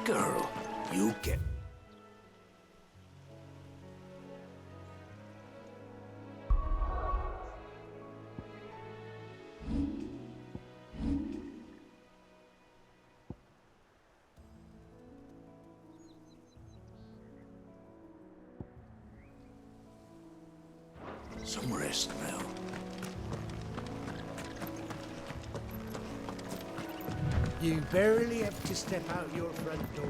girl, you get... Some rest now. You barely have to step out your front door.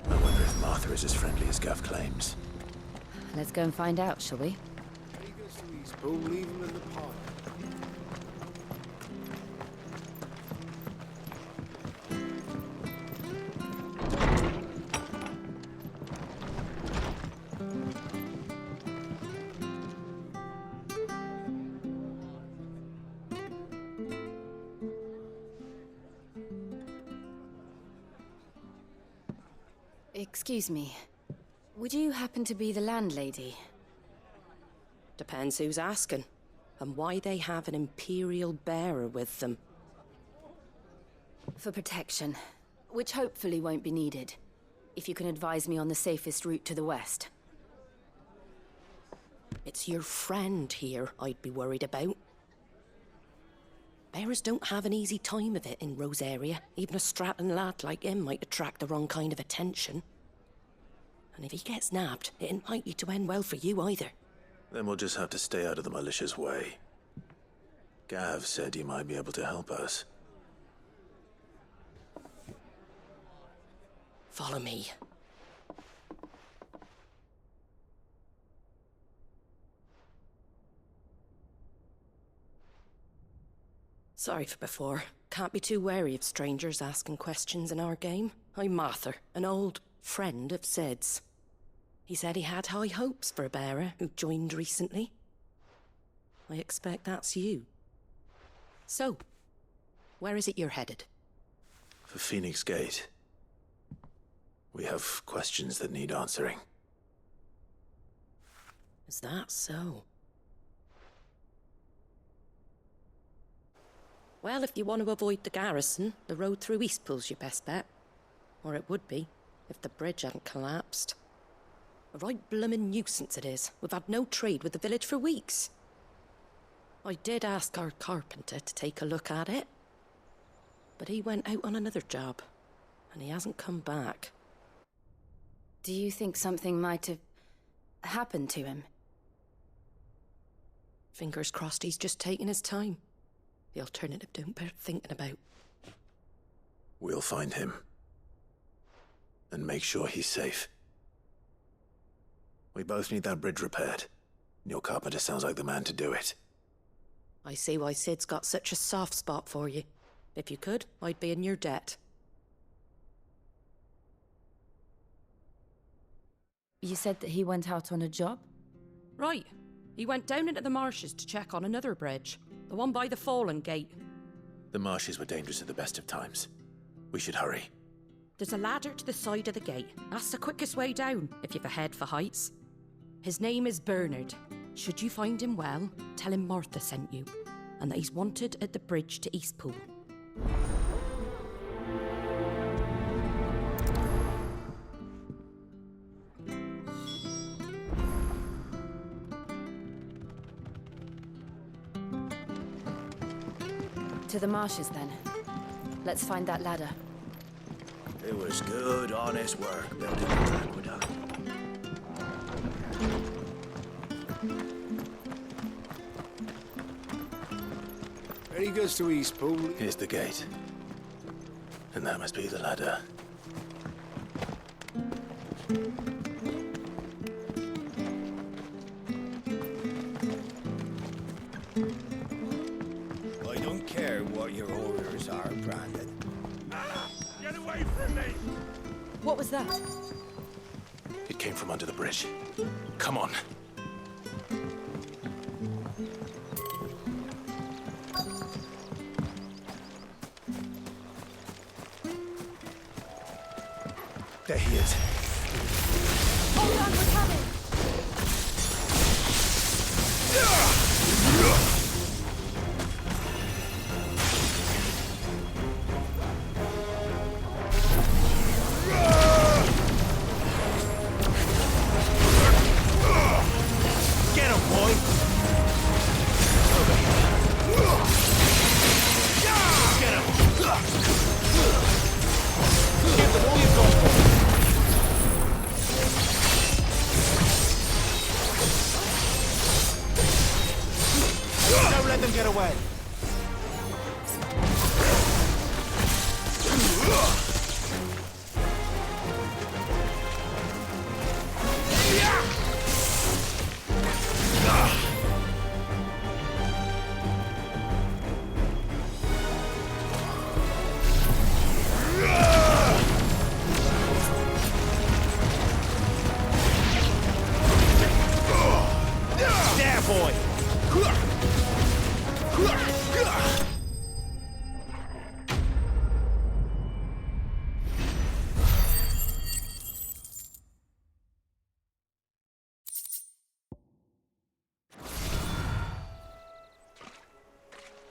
I wonder if Martha is as friendly as Gav claims. Let's go and find out, shall we? He goes to East Pool, leave him in the park. Excuse me. Would you happen to be the landlady? Depends who's asking, and why they have an Imperial bearer with them. For protection, which hopefully won't be needed. If you can advise me on the safest route to the west. It's your friend here I'd be worried about. Bearers don't have an easy time of it in Rosaria. Even a strapping lad like him might attract the wrong kind of attention. And if he gets nabbed, it ain't likely to end well for you either. Then we'll just have to stay out of the malicious way. Gav said he might be able to help us. Follow me. Sorry for before. Can't be too wary of strangers asking questions in our game. I'm Martha, an old friend of Sid's. He said he had high hopes for a bearer who joined recently. I expect that's you. So, where is it you're headed? For Phoenix Gate. We have questions that need answering. Is that so? Well, if you want to avoid the garrison, the road through Eastpool's your best bet. Or it would be, if the bridge hadn't collapsed. A right bloomin' nuisance it is. We've had no trade with the village for weeks. I did ask our carpenter to take a look at it. But he went out on another job, and he hasn't come back. Do you think something might have happened to him? Fingers crossed he's just taking his time. The alternative don't bear thinking about. We'll find him. And make sure he's safe. We both need that bridge repaired. Your carpenter sounds like the man to do it. I see why Sid's got such a soft spot for you. If you could, I'd be in your debt. You said that he went out on a job? Right. He went down into the marshes to check on another bridge. The one by the Fallen Gate. The marshes were dangerous at the best of times. We should hurry. There's a ladder to the side of the gate. That's the quickest way down, if you've a head for heights. His name is Bernard. Should you find him well, tell him Martha sent you, and that he's wanted at the bridge to Eastpool. To the marshes, then. Let's find that ladder. It was good, honest work building the aqueduct. He goes to East Pool. Here's the gate. And that must be the ladder. I don't care what your orders are, Brandon. Get away from me! What was that? It came from under the bridge. Come on. There he is. Hold on, we're coming! Get him, boy! Get him! Give them all you've got. Don't let them get away. There, boy!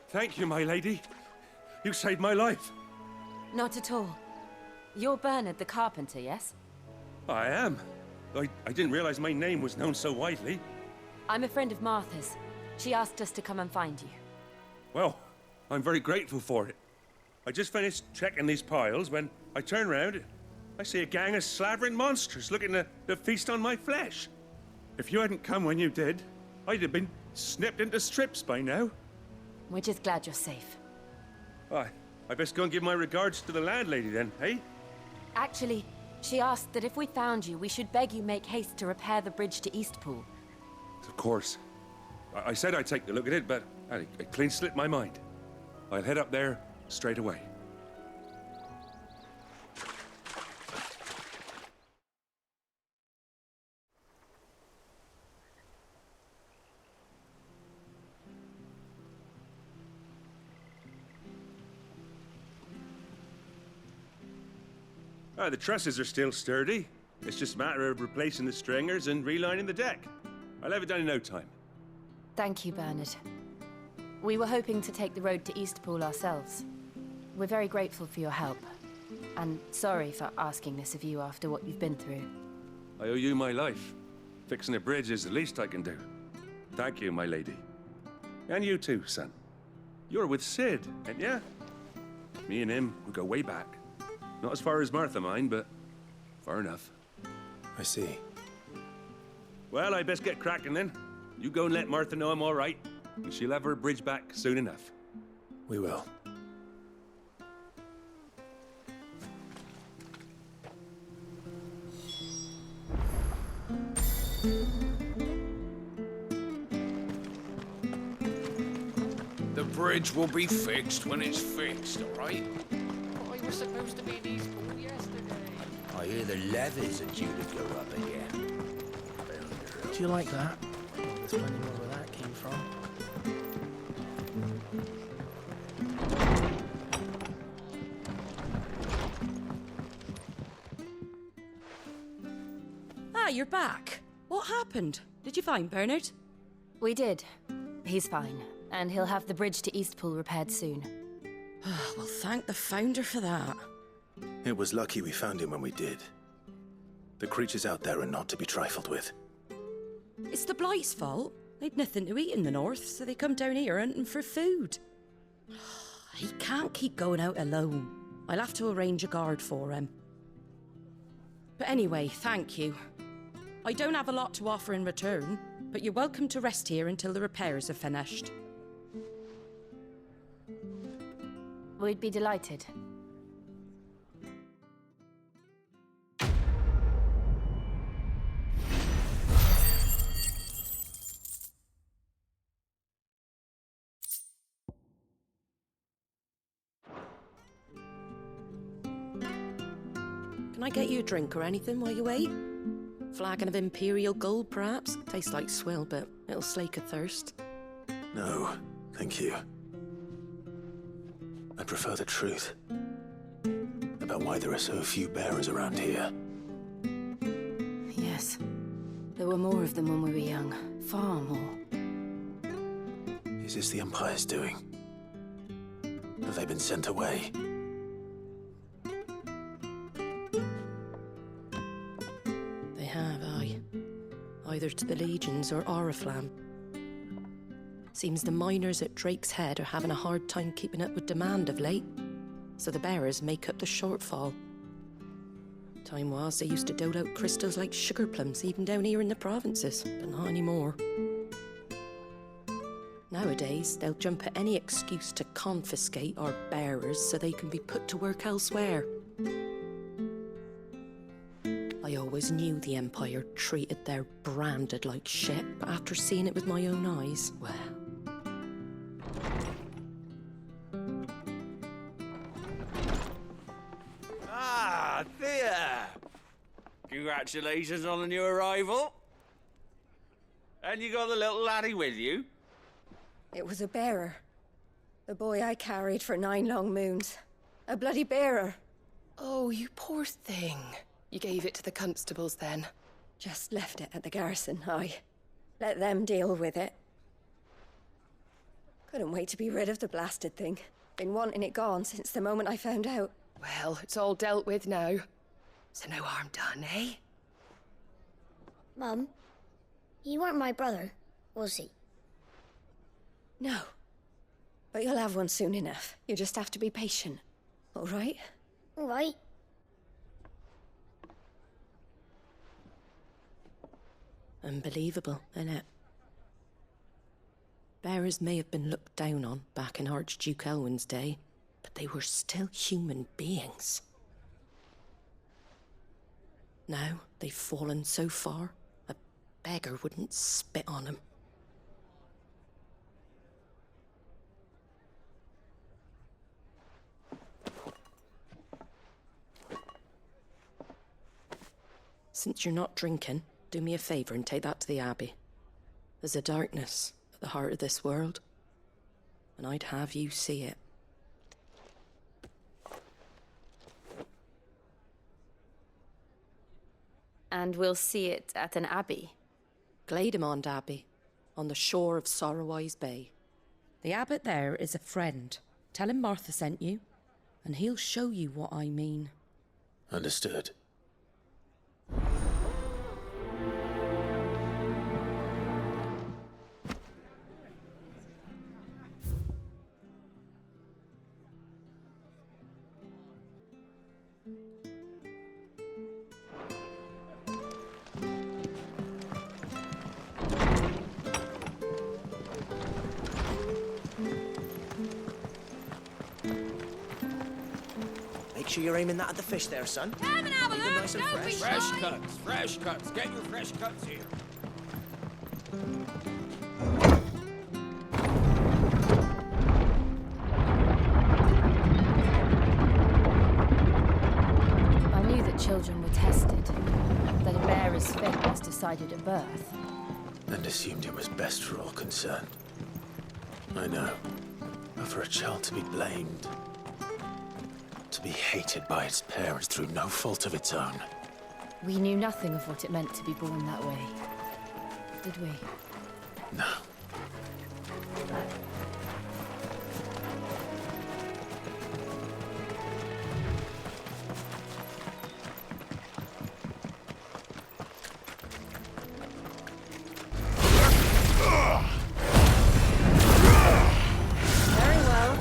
Thank you, my lady. You saved my life. Not at all. You're Bernard the carpenter, yes? I am. I didn't realize my name was known so widely. I'm a friend of Martha's. She asked us to come and find you. Well, I'm very grateful for it. I just finished checking these piles when I turn round. I see a gang of slavering monsters looking to feast on my flesh. If you hadn't come when you did, I'd have been snipped into strips by now. We're just glad you're safe. I best go and give my regards to the landlady then, eh? Actually, she asked that if we found you, we should beg you make haste to repair the bridge to Eastpool. Of course. I said I'd take a look at it, but it clean slipped my mind. I'll head up there straight away. The trusses are still sturdy. It's just a matter of replacing the stringers and relining the deck. I'll have it done in no time. Thank you, Bernard. We were hoping to take the road to Eastpool ourselves. We're very grateful for your help. And sorry for asking this of you after what you've been through. I owe you my life. Fixing a bridge is the least I can do. Thank you, my lady. And you too, son. You're with Sid, ain't ya? Me and him, we go way back. Not as far as Martha, mind, but far enough. I see. Well, I best get cracking then. You go and let Martha know I'm all right, and she'll have her bridge back soon enough. We will. The bridge will be fixed when it's fixed, all right? I was supposed to be in Eastpool yesterday. I hear the levies are due to go up again. Do you like that? Well, there's plenty more where that came from. Ah, you're back. What happened? Did you find Bernard? We did. He's fine, and he'll have the bridge to Eastpool repaired soon. Well, thank the Founder for that. It was lucky we found him when we did. The creatures out there are not to be trifled with. It's the Blight's fault. They'd nothing to eat in the north, so they come down here hunting for food. He can't keep going out alone. I'll have to arrange a guard for him. But anyway, thank you. I don't have a lot to offer in return, but you're welcome to rest here until the repairs are finished. We'd be delighted. Can I get you a drink or anything while you wait? Flagon of Imperial Gold, perhaps? Tastes like swill, but it'll slake a thirst. No, thank you. I prefer the truth. About why there are so few bearers around here. Yes. There were more of them when we were young. Far more. Is this the Empire's doing? Have they been sent away? They have, aye. Either to the Legions or Oriflamme. Seems the miners at Drake's Head are having a hard time keeping up with demand of late, so the bearers make up the shortfall. Time was they used to dole out crystals like sugar plums even down here in the provinces, but not anymore. Nowadays, they'll jump at any excuse to confiscate our bearers so they can be put to work elsewhere. I always knew the Empire treated their branded like shit, but after seeing it with my own eyes, well... Ah, Thea! Congratulations on the new arrival. And you got the little laddie with you? It was a bearer. The boy I carried for 9 long moons. A bloody bearer. Oh, you poor thing. You gave it to the constables then? Just left it at the garrison, aye. Let them deal with it. Couldn't wait to be rid of the blasted thing. Been wanting it gone since the moment I found out. Well, it's all dealt with now. So no harm done, eh? Mum, he weren't my brother, was he? No. But you'll have one soon enough. You just have to be patient. All right? All right. Unbelievable, innit? Bearers may have been looked down on back in Archduke Elwin's day, but they were still human beings. Now they've fallen so far, a beggar wouldn't spit on them. Since you're not drinking, do me a favour and take that to the Abbey. There's a darkness at the heart of this world, and I'd have you see it. And we'll see it at an abbey. Glademond Abbey, on the shore of Sorrowwise Bay. The abbot there is a friend. Tell him Martha sent you, and he'll show you what I mean. Understood. Make sure you're aiming that at the fish there, son. Come and have a Keep them look, nice and don't be fresh. shy. Fresh cuts. Get your fresh cuts here. I knew that children were tested, that a bearer's fate was decided at birth. And assumed it was best for all concerned. I know. But for a child to be blamed, to be hated by its parents through no fault of its own. We knew nothing of what it meant to be born that way, did we? No. Very well.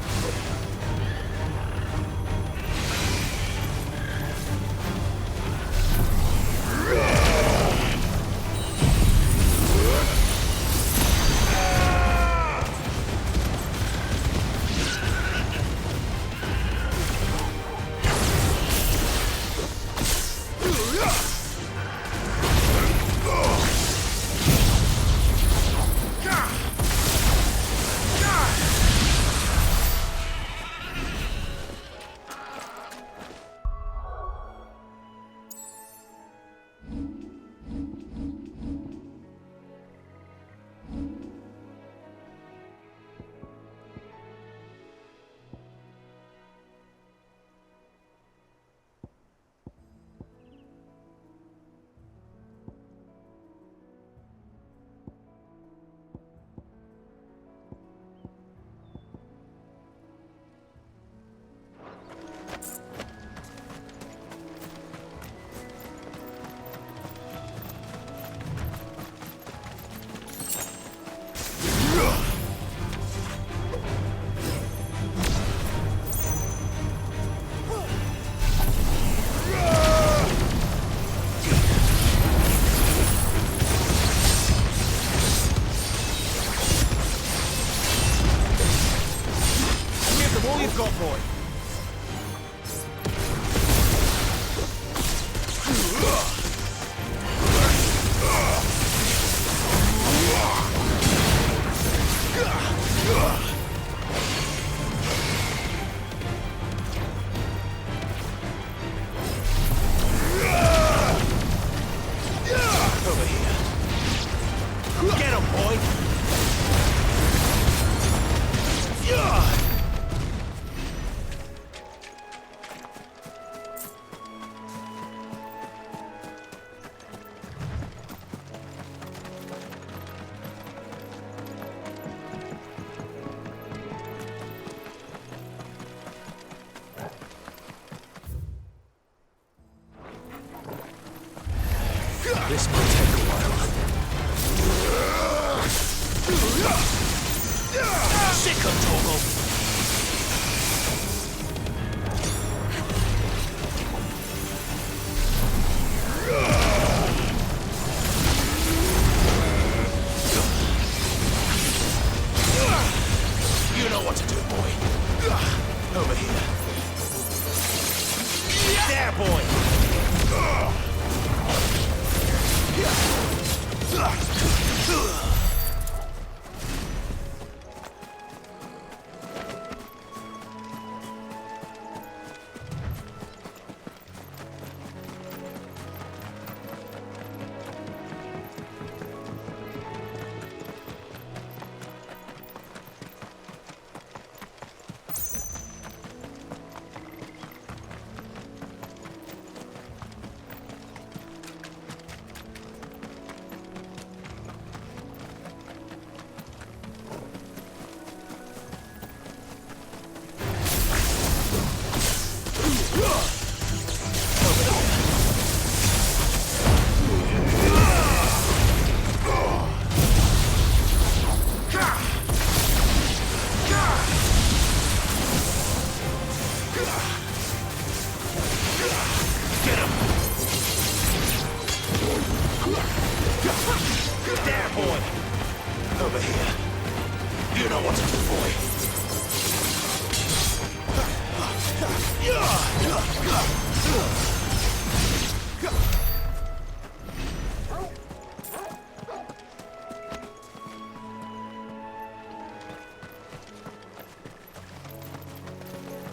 This might take a while. Sick of Torgal! You know what to do, boy. Over here. There, boy! There, boy! Over here. You know what to do, boy.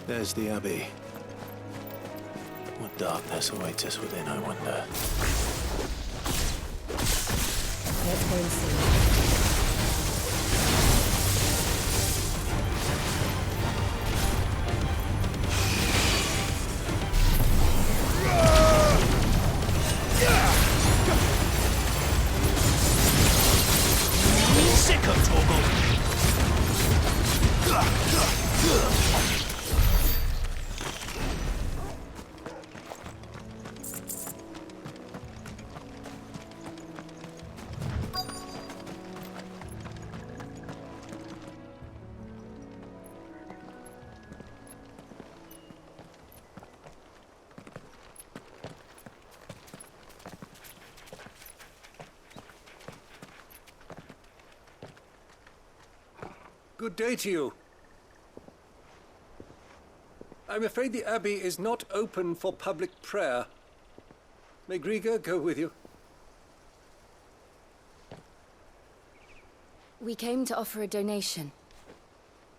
There's the Abbey. What darkness awaits us within, I wonder. Let's go and see. Sick of Torgal! Good day to you. I'm afraid the Abbey is not open for public prayer. May Griga go with you? We came to offer a donation.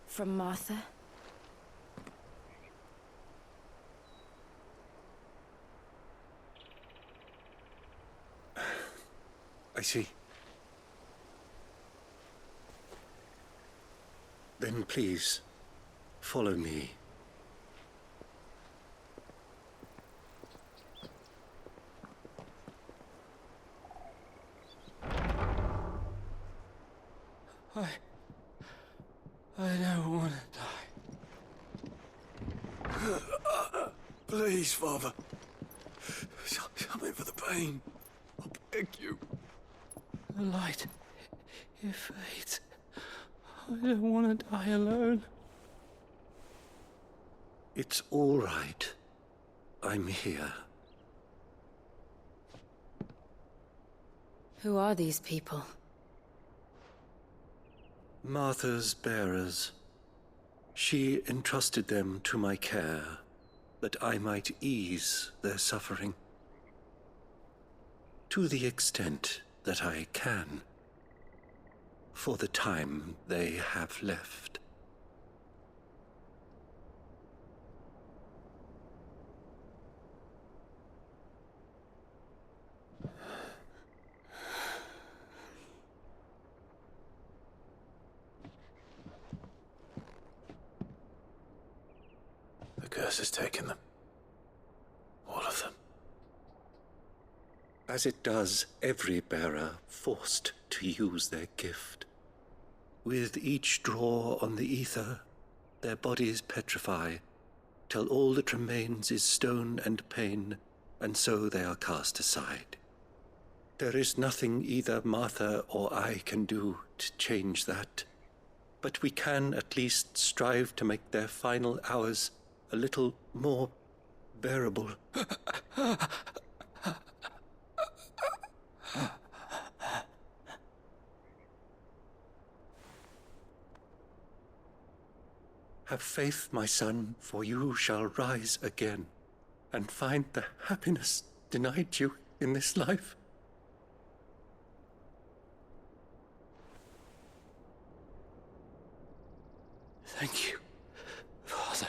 From Martha. I see. Then please, follow me. I don't want to die. Please, Father. Something for the pain. I beg you. The light, it fades. I don't want to die alone. It's all right. I'm here. Who are these people? Martha's bearers. She entrusted them to my care, that I might ease their suffering. To the extent that I can. For the time they have left. The curse has taken them. All of them. As it does every bearer forced to use their gift. With each draw on the ether, their bodies petrify, till all that remains is stone and pain, and so they are cast aside. There is nothing either Martha or I can do to change that. But we can at least strive to make their final hours a little more bearable. Have faith, my son, for you shall rise again and find the happiness denied you in this life. Thank you, Father.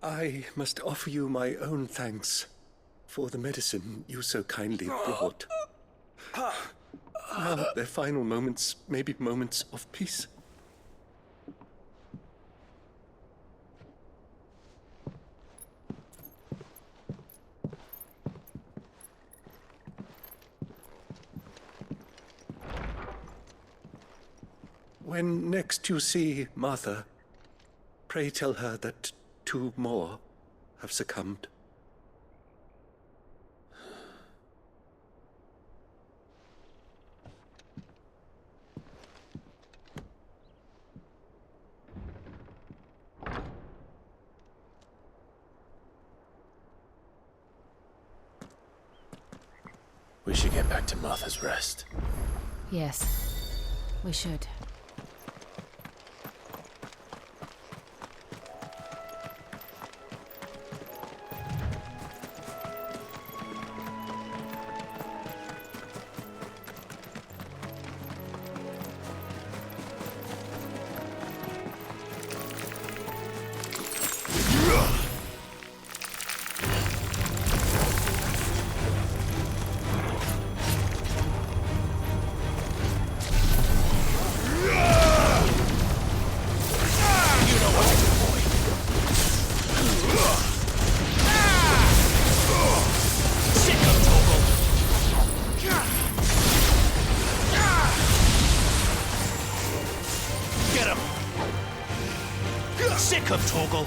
I must offer you my own thanks for the medicine you so kindly brought. Now, their final moments may be moments of peace. When next you see Martha, pray tell her that 2 more have succumbed. We should get back to Martha's Rest. Yes, we should. Sick of Torgal!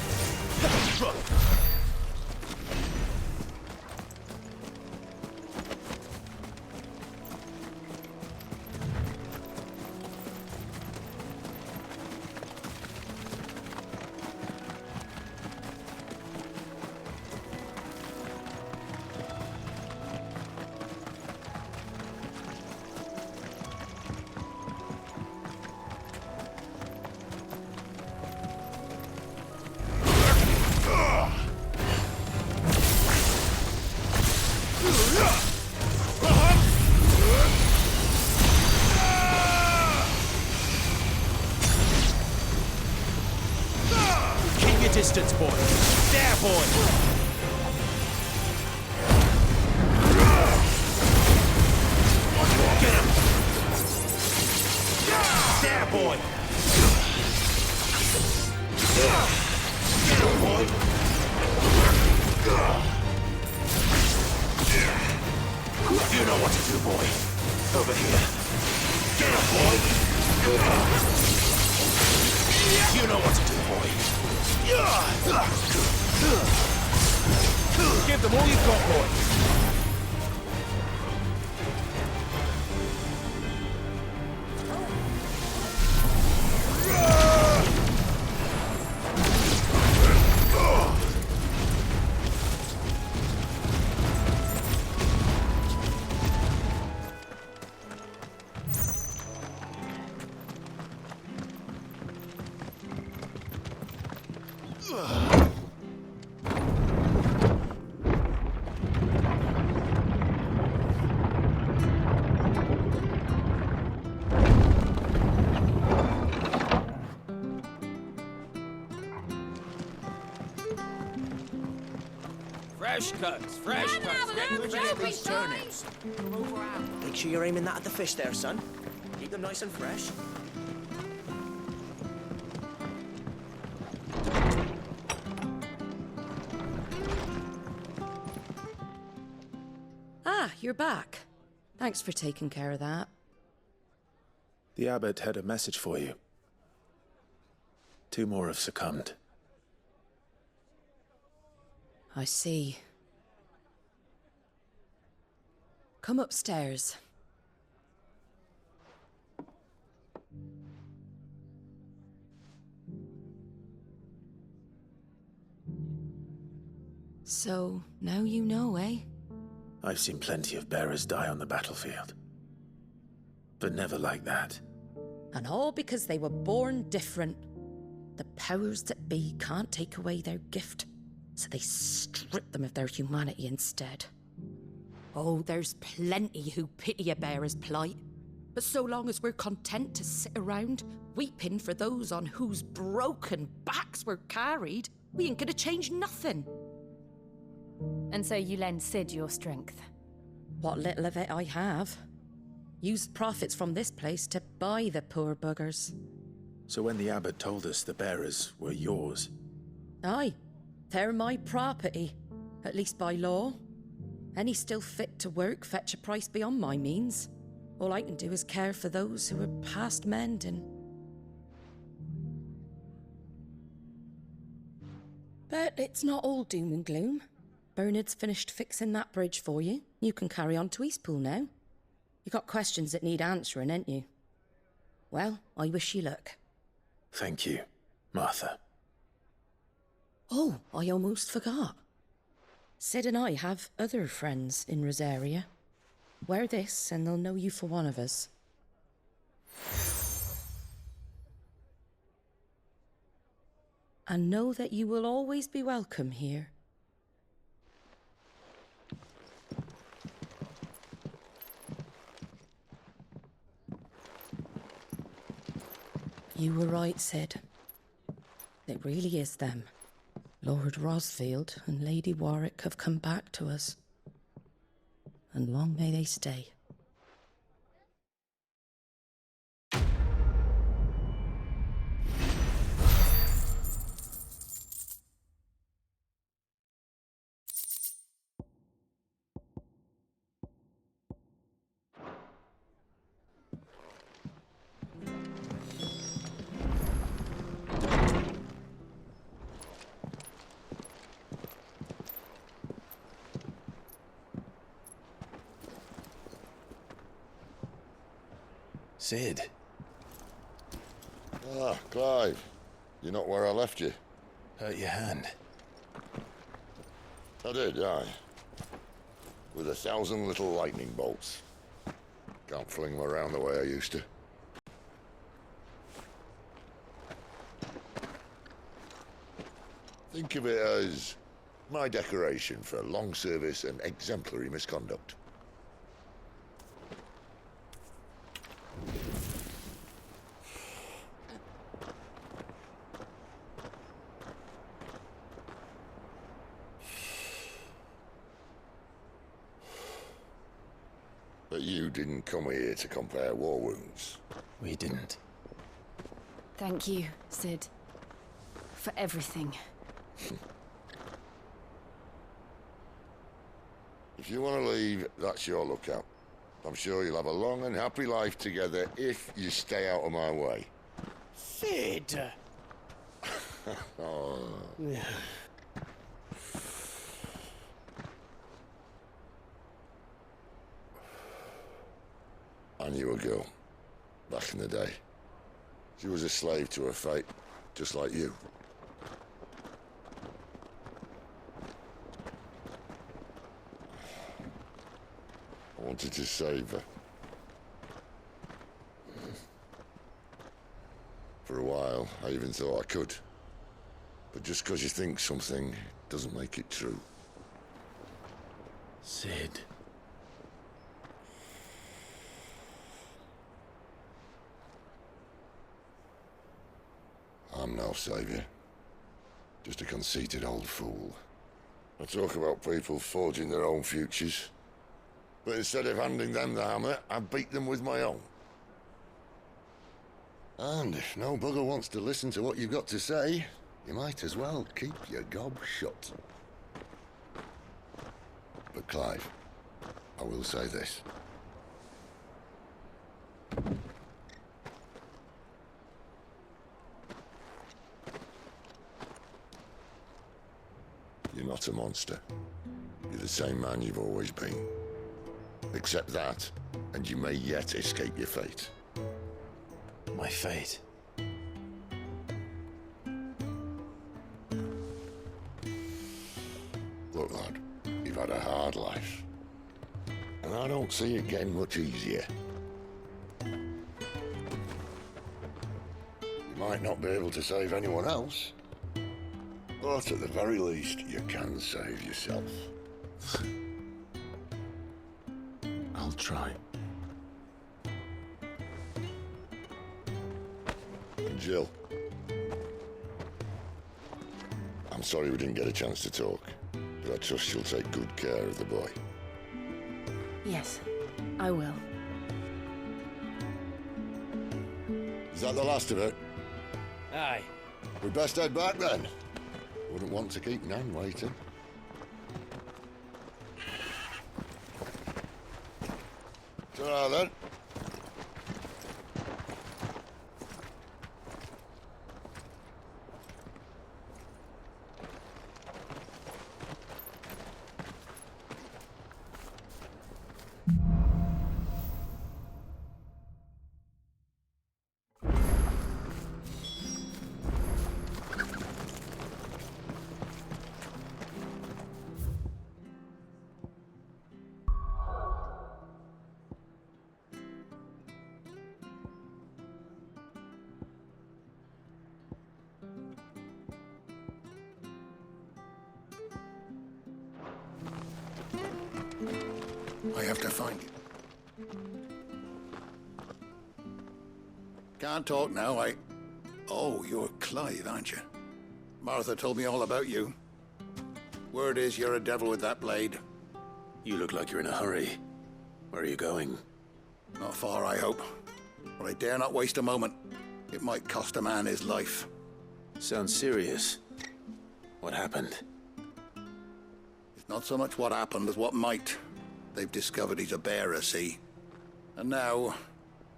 Distance, boy. There, boy. Get him. There, boy. Get him, boy. You know what to do, boy. Over here. Get him, boy. You know what to do, boy. Give them all you've got, boy. Fresh cuts, fresh cuts. Get these turnips. Make sure you're aiming that at the fish there, son. Keep them nice and fresh. Ah, you're back. Thanks for taking care of that. The abbot had a message for you. 2 more have succumbed. I see. Come upstairs. So, now you know, eh? I've seen plenty of bearers die on the battlefield. But never like that. And all because they were born different. The powers that be can't take away their gift, so they strip them of their humanity instead. Oh, there's plenty who pity a bearer's plight. But so long as we're content to sit around, weeping for those on whose broken backs we're carried, we ain't gonna change nothing. And so you lend Sid your strength? What little of it I have. Used profits from this place to buy the poor buggers. So when the abbot told us the bearers were yours... Aye, they're my property, at least by law. Any still fit to work fetch a price beyond my means. All I can do is care for those who are past mending. But it's not all doom and gloom. Bernard's finished fixing that bridge for you. You can carry on to Eastpool now. You got questions that need answering, ain't you? Well, I wish you luck. Thank you, Martha. Oh, I almost forgot. Sid and I have other friends in Rosaria. Wear this and they'll know you for one of us. And know that you will always be welcome here. You were right, Sid. It really is them. Lord Rosfield and Lady Warwick have come back to us. And long may they stay. Sid. Ah, Clive. You're not where I left you. Hurt your hand. I did, aye. With 1,000 little lightning bolts. Can't fling them around the way I used to. Think of it as my decoration for long service and exemplary misconduct. But you didn't come here to compare war wounds. We didn't. Thank you, Sid. For everything. If you want to leave, that's your lookout. I'm sure you'll have a long and happy life together if you stay out of my way. Sid! Oh. I knew a girl, back in the day. She was a slave to her fate, just like you. I wanted to save her. For a while, I even thought I could. But just because you think something doesn't make it true. Sid. I'm no savior. Just a conceited old fool. I talk about people forging their own futures. But instead of handing them the hammer, I beat them with my own. And if no bugger wants to listen to what you've got to say, you might as well keep your gob shut. But Clive, I will say this. You're not a monster. You're the same man you've always been. Accept that, and you may yet escape your fate. My fate? Look, lad, you've had a hard life. And I don't see it getting much easier. You might not be able to save anyone else, but at the very least, you can save yourself. I'll try. Jill. I'm sorry we didn't get a chance to talk, but I trust you'll take good care of the boy. Yes, I will. Is that the last of it? Aye. We best head back then. Wouldn't want to keep Nan waiting. Ta-ra then. I have to find you. Can't talk now, Oh, you're Clive, aren't you? Martha told me all about you. Word is you're a devil with that blade. You look like you're in a hurry. Where are you going? Not far, I hope. But I dare not waste a moment. It might cost a man his life. Sounds serious. What happened? It's not so much what happened as what might. They've discovered he's a bearer, see? And now,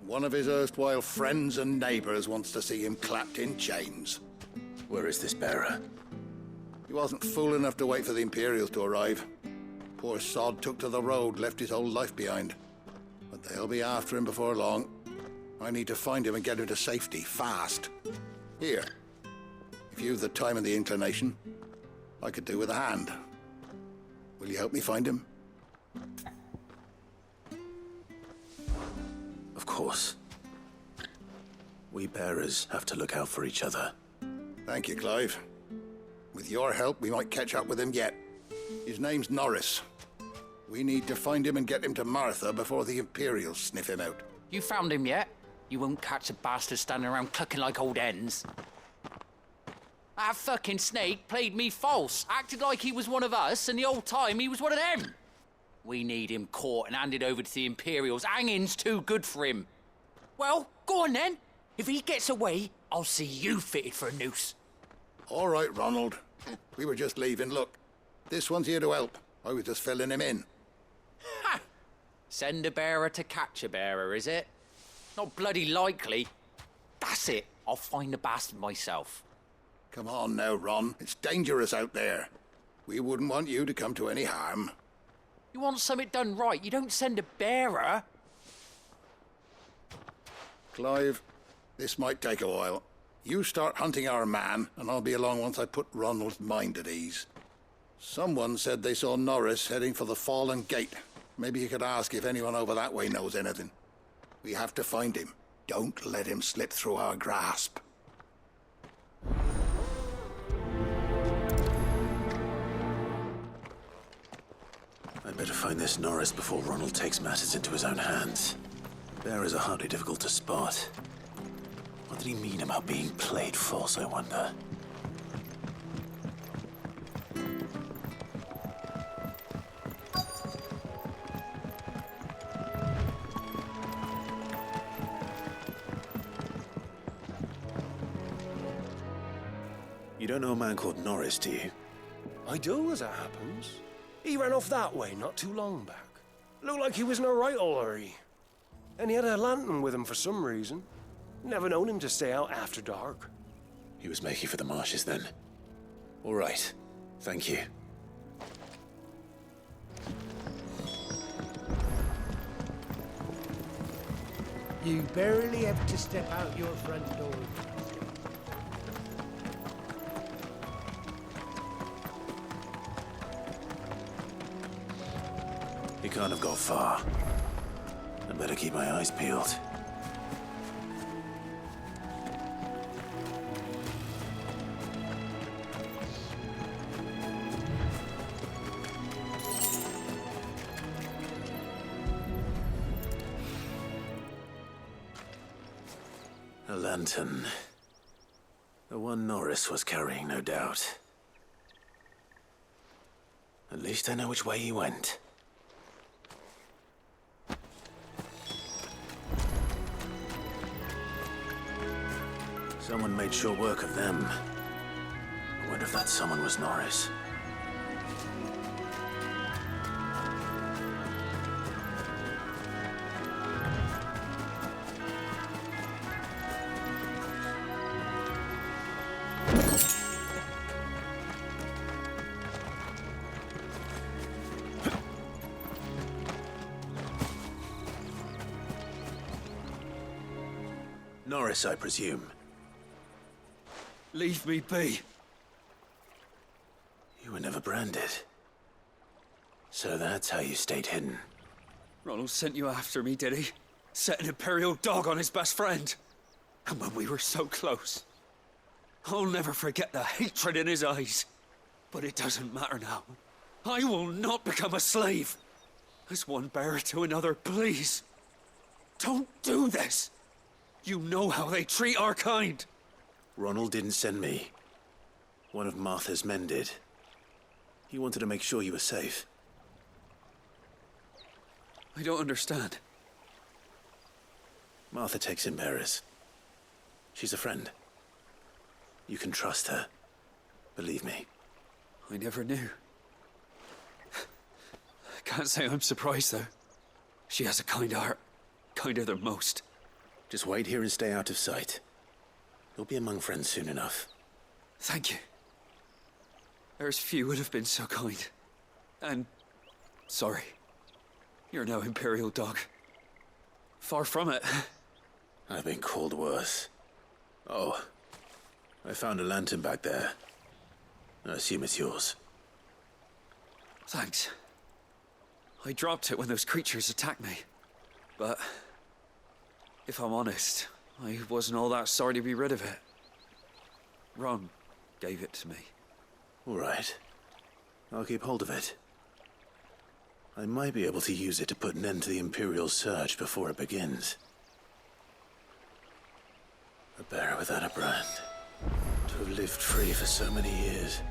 one of his erstwhile friends and neighbors wants to see him clapped in chains. Where is this bearer? He wasn't fool enough to wait for the Imperials to arrive. Poor sod took to the road, left his whole life behind. But they'll be after him before long. I need to find him and get him to safety, fast. Here, if you've the time and the inclination, I could do with a hand. Will you help me find him? Of course. We bearers have to look out for each other. Thank you, Clive. With your help, we might catch up with him yet. His name's Norris. We need to find him and get him to Martha before the Imperials sniff him out. You found him yet? You won't catch a bastard standing around clucking like old hens. That fucking snake played me false, acted like he was one of us, and the whole time he was one of them. We need him caught and handed over to the Imperials. Hanging's too good for him. Well, go on then. If he gets away, I'll see you fitted for a noose. All right, Ronald. We were just leaving. Look, this one's here to help. I was just filling him in. Ha! Send a bearer to catch a bearer, is it? Not bloody likely. That's it. I'll find the bastard myself. Come on now, Ron. It's dangerous out there. We wouldn't want you to come to any harm. You want something done right, you don't send a bearer. Clive, this might take a while. You start hunting our man, and I'll be along once I put Ronald's mind at ease. Someone said they saw Norris heading for the Fallen Gate. Maybe you could ask if anyone over that way knows anything. We have to find him. Don't let him slip through our grasp. I'd better find this Norris before Ronald takes matters into his own hands. Bearers are hardly difficult to spot. What did he mean about being played false, I wonder? You don't know a man called Norris, do you? I do, as it happens. He ran off that way not too long back. Looked like he was in a right old hurry. And he had a lantern with him for some reason. Never known him to stay out after dark. He was making for the marshes then. All right. Thank you. You barely have to step out your front door. He can't have got far. I better keep my eyes peeled. A lantern. The one Norris was carrying, no doubt. At least I know which way he went. Someone made short work of them. I wonder if that someone was Norris. Norris, I presume. Leave me be. You were never branded. So that's how you stayed hidden. Ronald sent you after me, did he? Set an Imperial dog on his best friend. And when we were so close. I'll never forget the hatred in his eyes. But it doesn't matter now. I will not become a slave. As one bearer to another, please. Don't do this. You know how they treat our kind. Ronald didn't send me. One of Martha's men did. He wanted to make sure you were safe. I don't understand. Martha takes in bearers. She's a friend. You can trust her. Believe me. I never knew. I can't say I'm surprised, though. She has a kind heart. Kinder than most. Just wait here and stay out of sight. You'll be among friends soon enough. Thank you. There's few would have been so kind. And sorry. You're no Imperial dog. Far from it. I've been called worse. Oh, I found a lantern back there. I assume it's yours. Thanks. I dropped it when those creatures attacked me. But if I'm honest, I wasn't all that sorry to be rid of it. Ron gave it to me. All right. I'll keep hold of it. I might be able to use it to put an end to the Imperial surge before it begins. A bearer without a brand. To have lived free for so many years.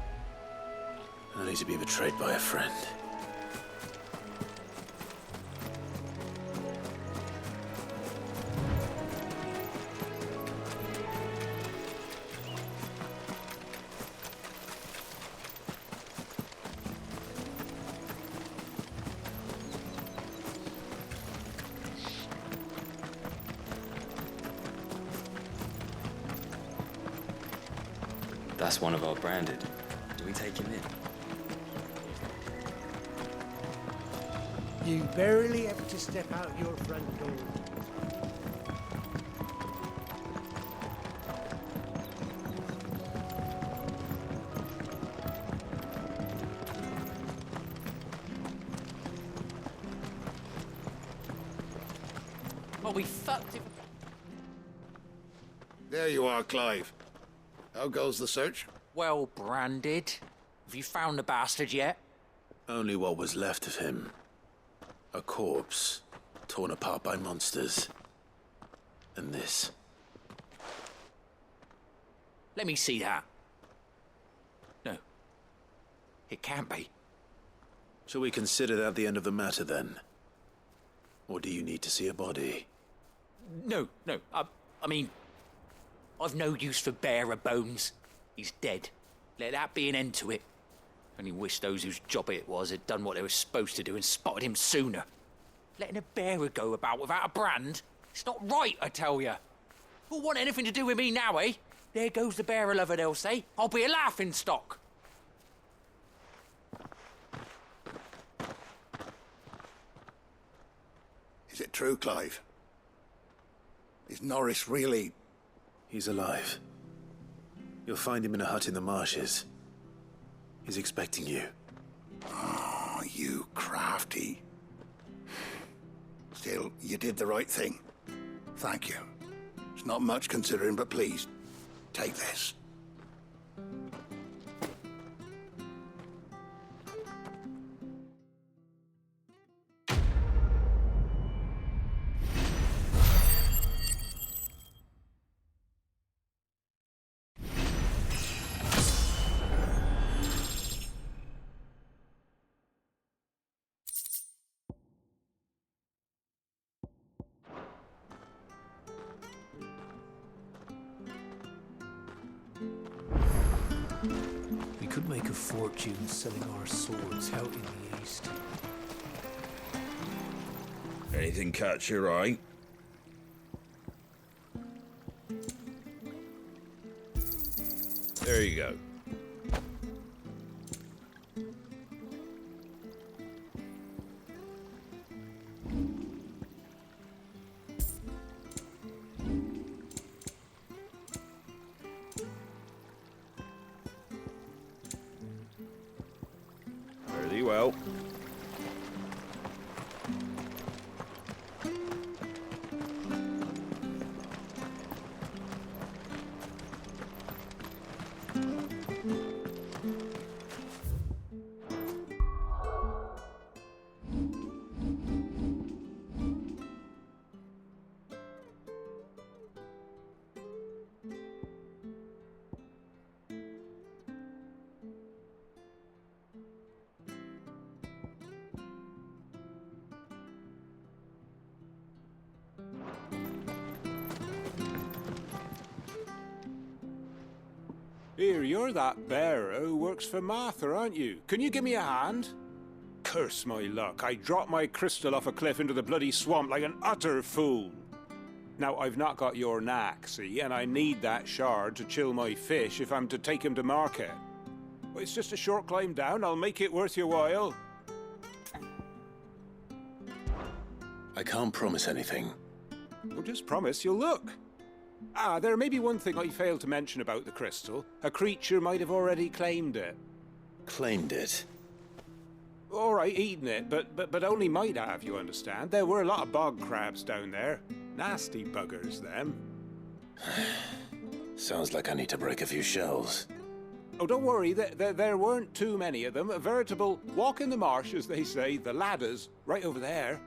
Only to be betrayed by a friend. That's one of our branded. Do we take him in? You barely have to step out your front door. Well, we fucked it. There you are, Clive. How goes the search? Well branded. Have you found the bastard yet? Only what was left of him. A corpse, torn apart by monsters. And this. Let me see that. No. It can't be. Shall we consider that the end of the matter, then? Or do you need to see a body? No. I mean, I've no use for bearer bones. He's dead. Let that be an end to it. Only wish those whose job it was had done what they were supposed to do and spotted him sooner. Letting a bearer go about without a brand? It's not right, I tell you. Who'll want anything to do with me now, eh? There goes the bearer lover, they'll say. I'll be a laughing stock. Is it true, Clive? Is Norris really... He's alive. You'll find him in a hut in the marshes. He's expecting you. Oh, you crafty. Still, you did the right thing. Thank you. It's not much considering, but please, take this. We could make a fortune selling our swords out in the east. Anything catch your eye? There you go. Very well. Here, you're that bearer who works for Martha, aren't you? Can you give me a hand? Curse my luck, I dropped my crystal off a cliff into the bloody swamp like an utter fool. Now, I've not got your knack, see, and I need that shard to chill my fish if I'm to take him to market. Well, it's just a short climb down, I'll make it worth your while. I can't promise anything. Well, just promise you'll look. Ah, there may be one thing I failed to mention about the crystal. A creature might have already claimed it. Claimed it? All right, eaten it, but only might have, you understand. There were a lot of bog crabs down there. Nasty buggers, them. Sounds like I need to break a few shells. Oh, don't worry, there weren't too many of them. A veritable walk in the marsh, as they say, the ladders, right over there.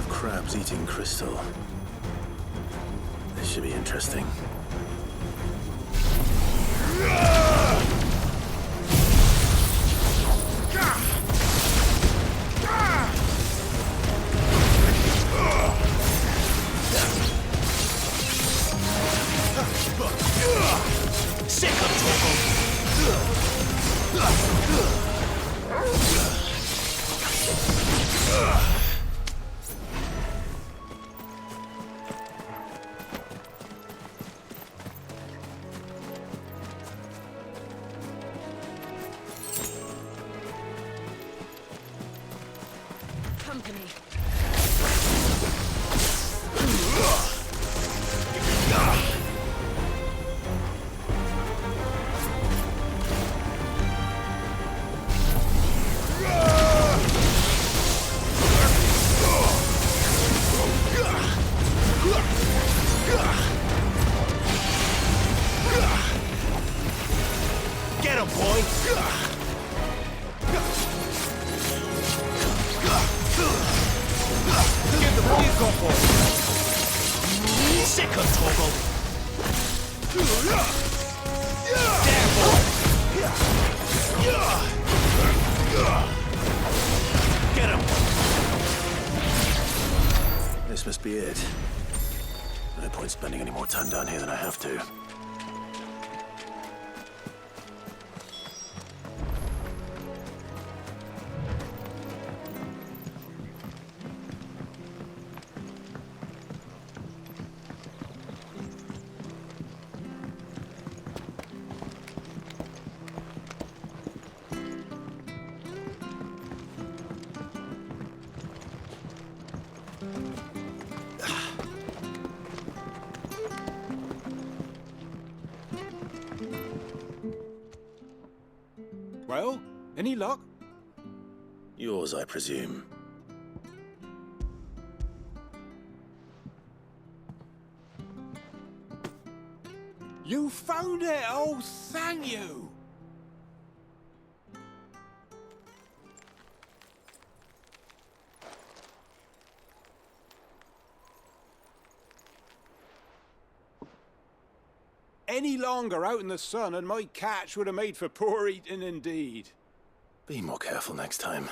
Crabs eating crystal. This should be interesting. Sick of Torgal. Get him! This must be it. No point spending any more time down here than I have to. Well, any luck? Yours, I presume. You found it! Oh, thank you! Any longer out in the sun and my catch would have made for poor eating indeed. Be more careful next time.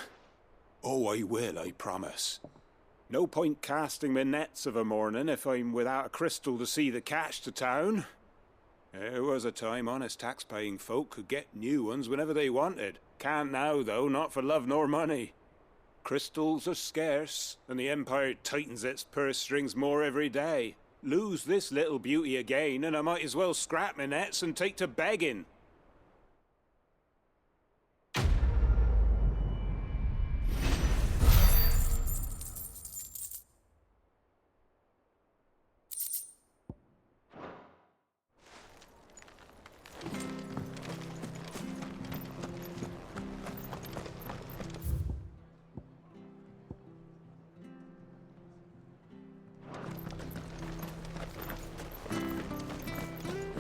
Oh, I will, I promise. No point casting my nets of a morning if I'm without a crystal to see the catch to town. There was a time honest tax-paying folk could get new ones whenever they wanted. Can't now, though, not for love nor money. Crystals are scarce, and the Empire tightens its purse strings more every day. Lose this little beauty again, and I might as well scrap my nets and take to begging.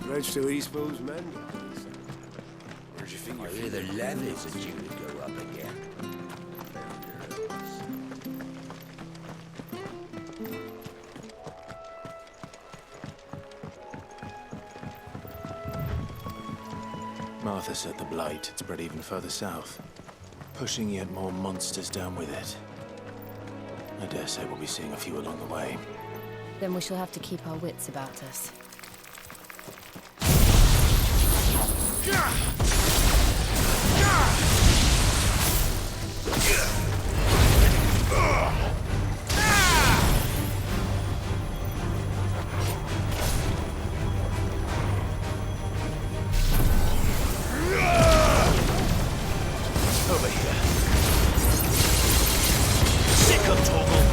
Bridge to Eastpool's men. Where'd you think I hear the levies are due to go up again. Martha said the blight had spread even further south, pushing yet more monsters down with it. I dare say we'll be seeing a few along the way. Then we shall have to keep our wits about us. Over here. Sick of Torgal.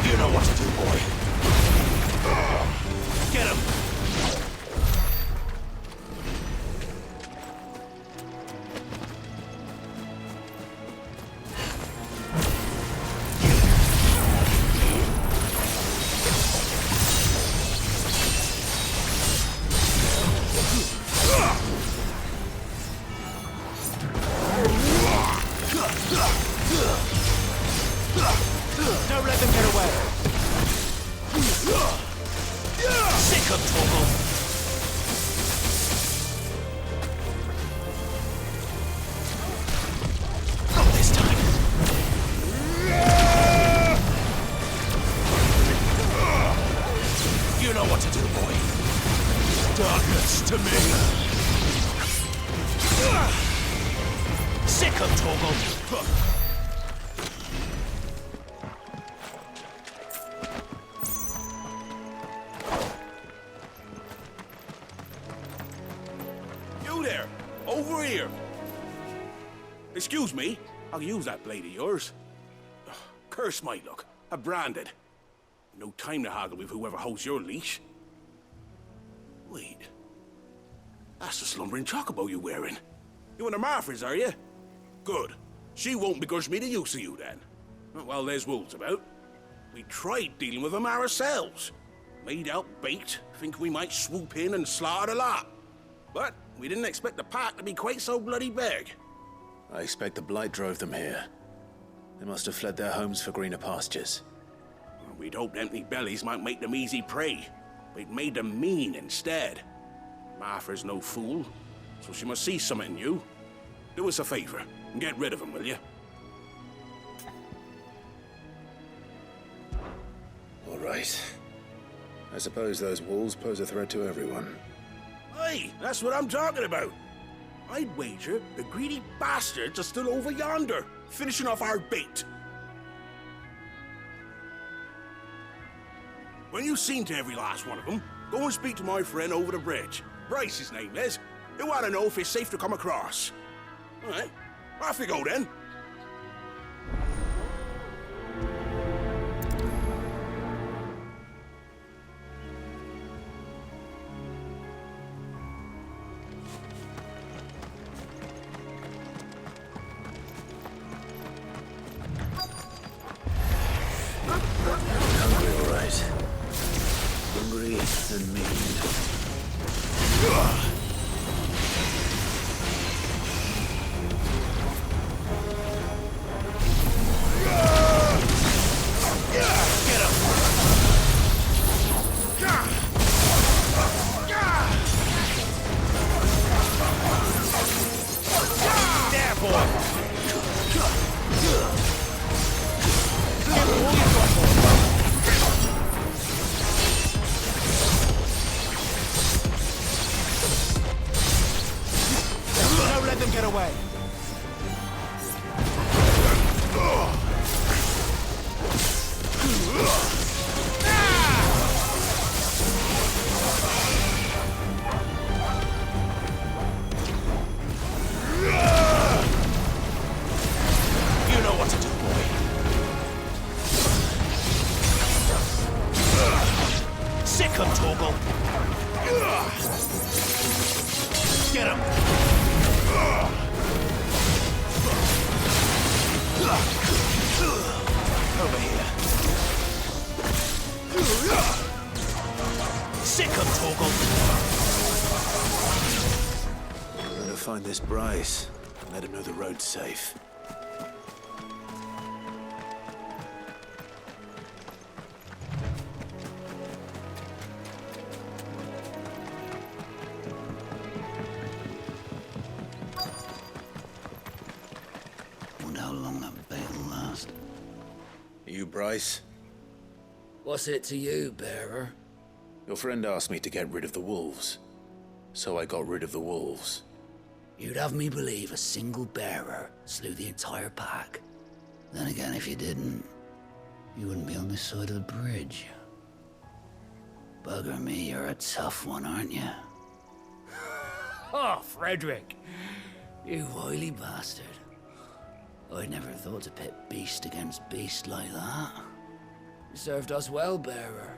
You know what to do, boy. Get him! Don't let them get away. Sick of Torgal. Not this time. You know what to do, boy. Darkness to me. Sick 'em, Torgal! You there! Over here! Excuse me, I'll use that blade of yours. Ugh, curse my luck. I'm branded. No time to haggle with whoever holds your leash. Wait. That's the slumbering chocobo you're wearing. You and the Marfors, are you? Good. She won't begrudge me the use of you, then. Well, there's wolves about. We tried dealing with them ourselves. Made out bait, think we might swoop in and slaughter the lot. But we didn't expect the pack to be quite so bloody big. I expect the blight drove them here. They must have fled their homes for greener pastures. We'd hoped empty bellies might make them easy prey. We'd made them mean instead. Martha's no fool, so she must see something in you. Do us a favor and get rid of them, will you? All right. I suppose those wolves pose a threat to everyone. Aye, that's what I'm talking about. I'd wager the greedy bastards are still over yonder, finishing off our bait. When you've seen to every last one of them, go and speak to my friend over the bridge. Bryce, his name is. He'll want to know if it's safe to come across. All right, off you go then. Hungry, all right. Hungry and mean. Find this Bryce and let him know the road's safe. Wonder how long that bait will last. You, Bryce? What's it to you, bearer? Your friend asked me to get rid of the wolves, so I got rid of the wolves. You'd have me believe a single bearer slew the entire pack. Then again, if you didn't, you wouldn't be on this side of the bridge. Bugger me, you're a tough one, aren't you? Oh, Frederick! You wily bastard. I'd never thought to pit beast against beast like that. You served us well, bearer.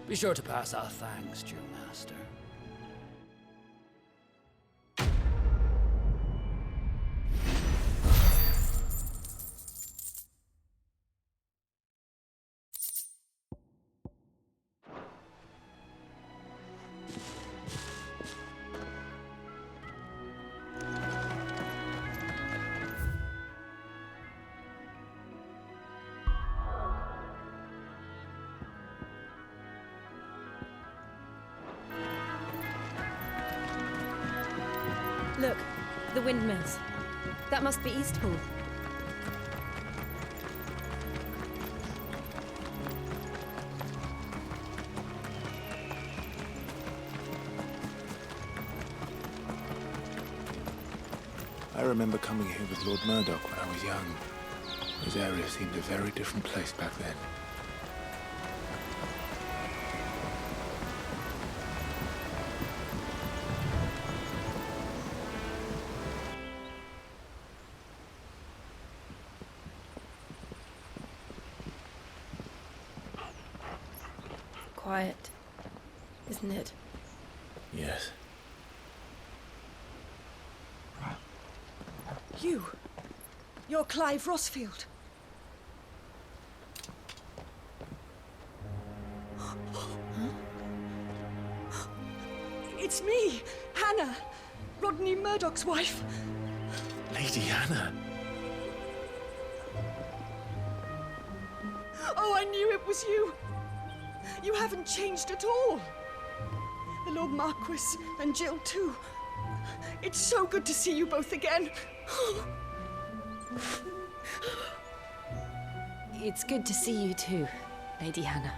Be sure to pass our thanks, dear master. Look, the windmills. That must be Eastpool. I remember coming here with Lord Murdoch when I was young. This area seemed a very different place back then. Quiet, isn't it? Yes. You're Clive Rossfield. It's me, Hannah, Rodney Murdoch's wife. Lady Hannah. Oh, I knew it was you. You haven't changed at all. The Lord Marquis and Jill too. It's so good to see you both again. It's good to see you too, Lady Hannah.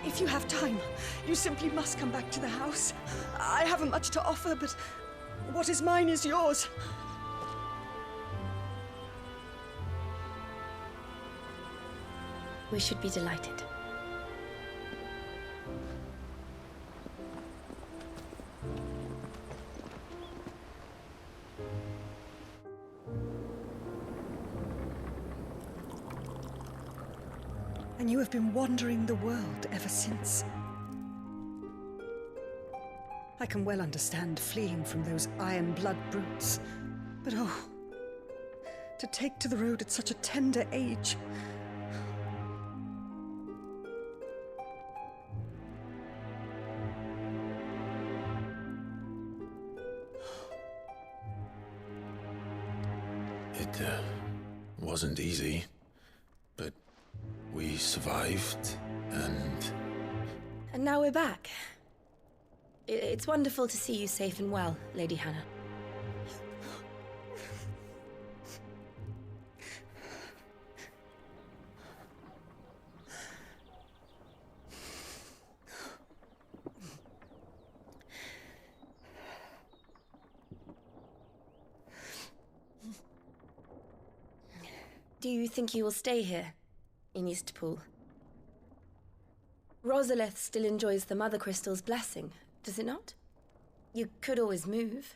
If you have time, you simply must come back to the house. I haven't much to offer, but what is mine is yours. We should be delighted. And you have been wandering the world ever since. I can well understand fleeing from those iron blood brutes, but oh, to take to the road at such a tender age. It wasn't easy, but we survived, and... And now we're back. It's wonderful to see you safe and well, Lady Hannah. Do you think you will stay here, in Eastpool? Rosalith still enjoys the Mother Crystal's blessing, does it not? You could always move.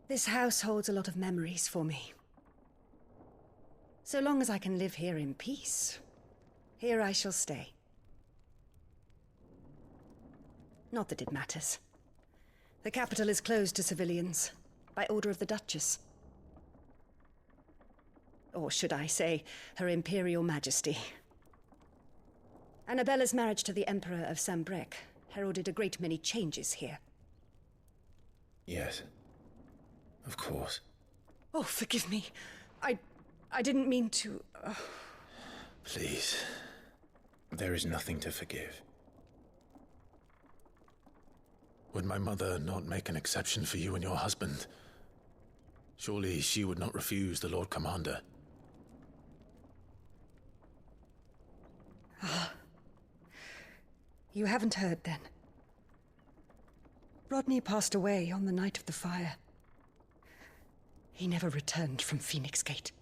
This house holds a lot of memories for me. So long as I can live here in peace, here I shall stay. Not that it matters. The capital is closed to civilians, by order of the Duchess. Or should I say, Her Imperial Majesty. Annabella's marriage to the Emperor of Sambrec heralded a great many changes here. Yes. Of course. Oh, forgive me. I didn't mean to... Please. There is nothing to forgive. Would my mother not make an exception for you and your husband? Surely she would not refuse the Lord Commander. You haven't heard, then. Rodney passed away on the night of the fire. He never returned from Phoenix Gate.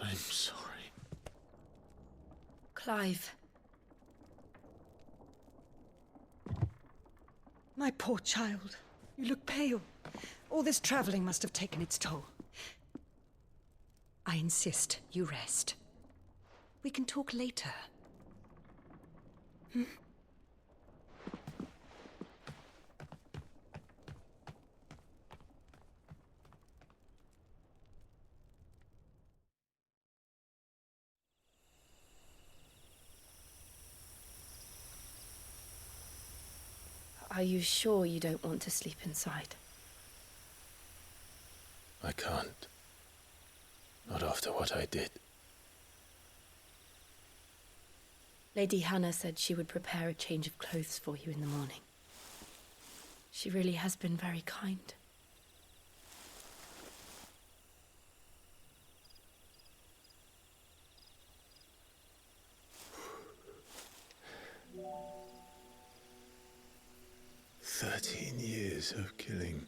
I'm sorry. Clive. My poor child. You look pale. All this traveling must have taken its toll. I insist you rest. We can talk later. Hmm? Are you sure you don't want to sleep inside? I can't. Not after what I did. Lady Hannah said she would prepare a change of clothes for you in the morning. She really has been very kind. Years of killing.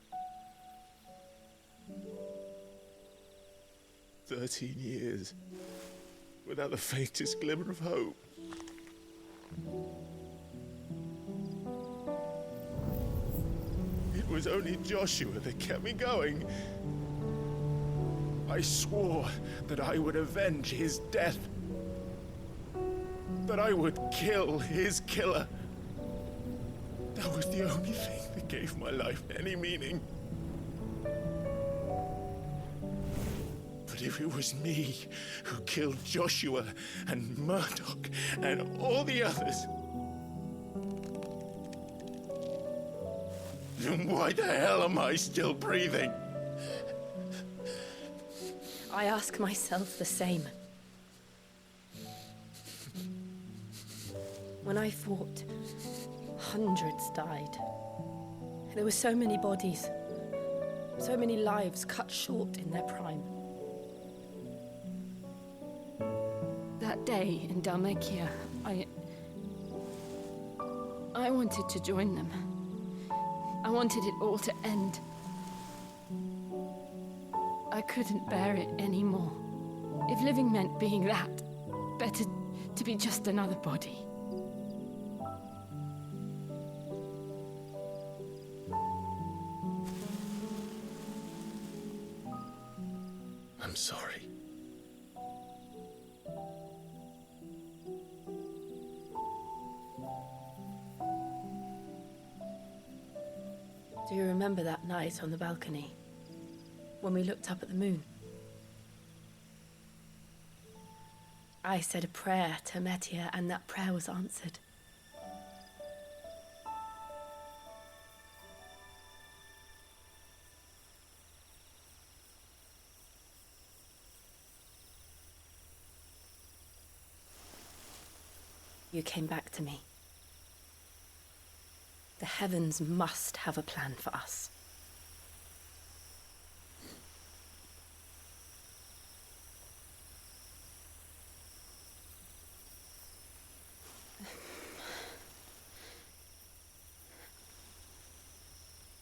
13 years without the faintest glimmer of hope. It was only Joshua that kept me going. I swore that I would avenge his death. That I would kill his killer. That was the only thing that gave my life any meaning. But if it was me who killed Joshua and Murdoch and all the others, then why the hell am I still breathing? I ask myself the same. When I fought, hundreds died. There were so many bodies, so many lives cut short in their prime. That day in Dalmacia, I wanted to join them. I wanted it all to end. I couldn't bear it anymore. If living meant being that, better to be just another body. I'm sorry. Do you remember that night on the balcony, when we looked up at the moon? I said a prayer to Metia, and that prayer was answered. You came back to me. The heavens must have a plan for us.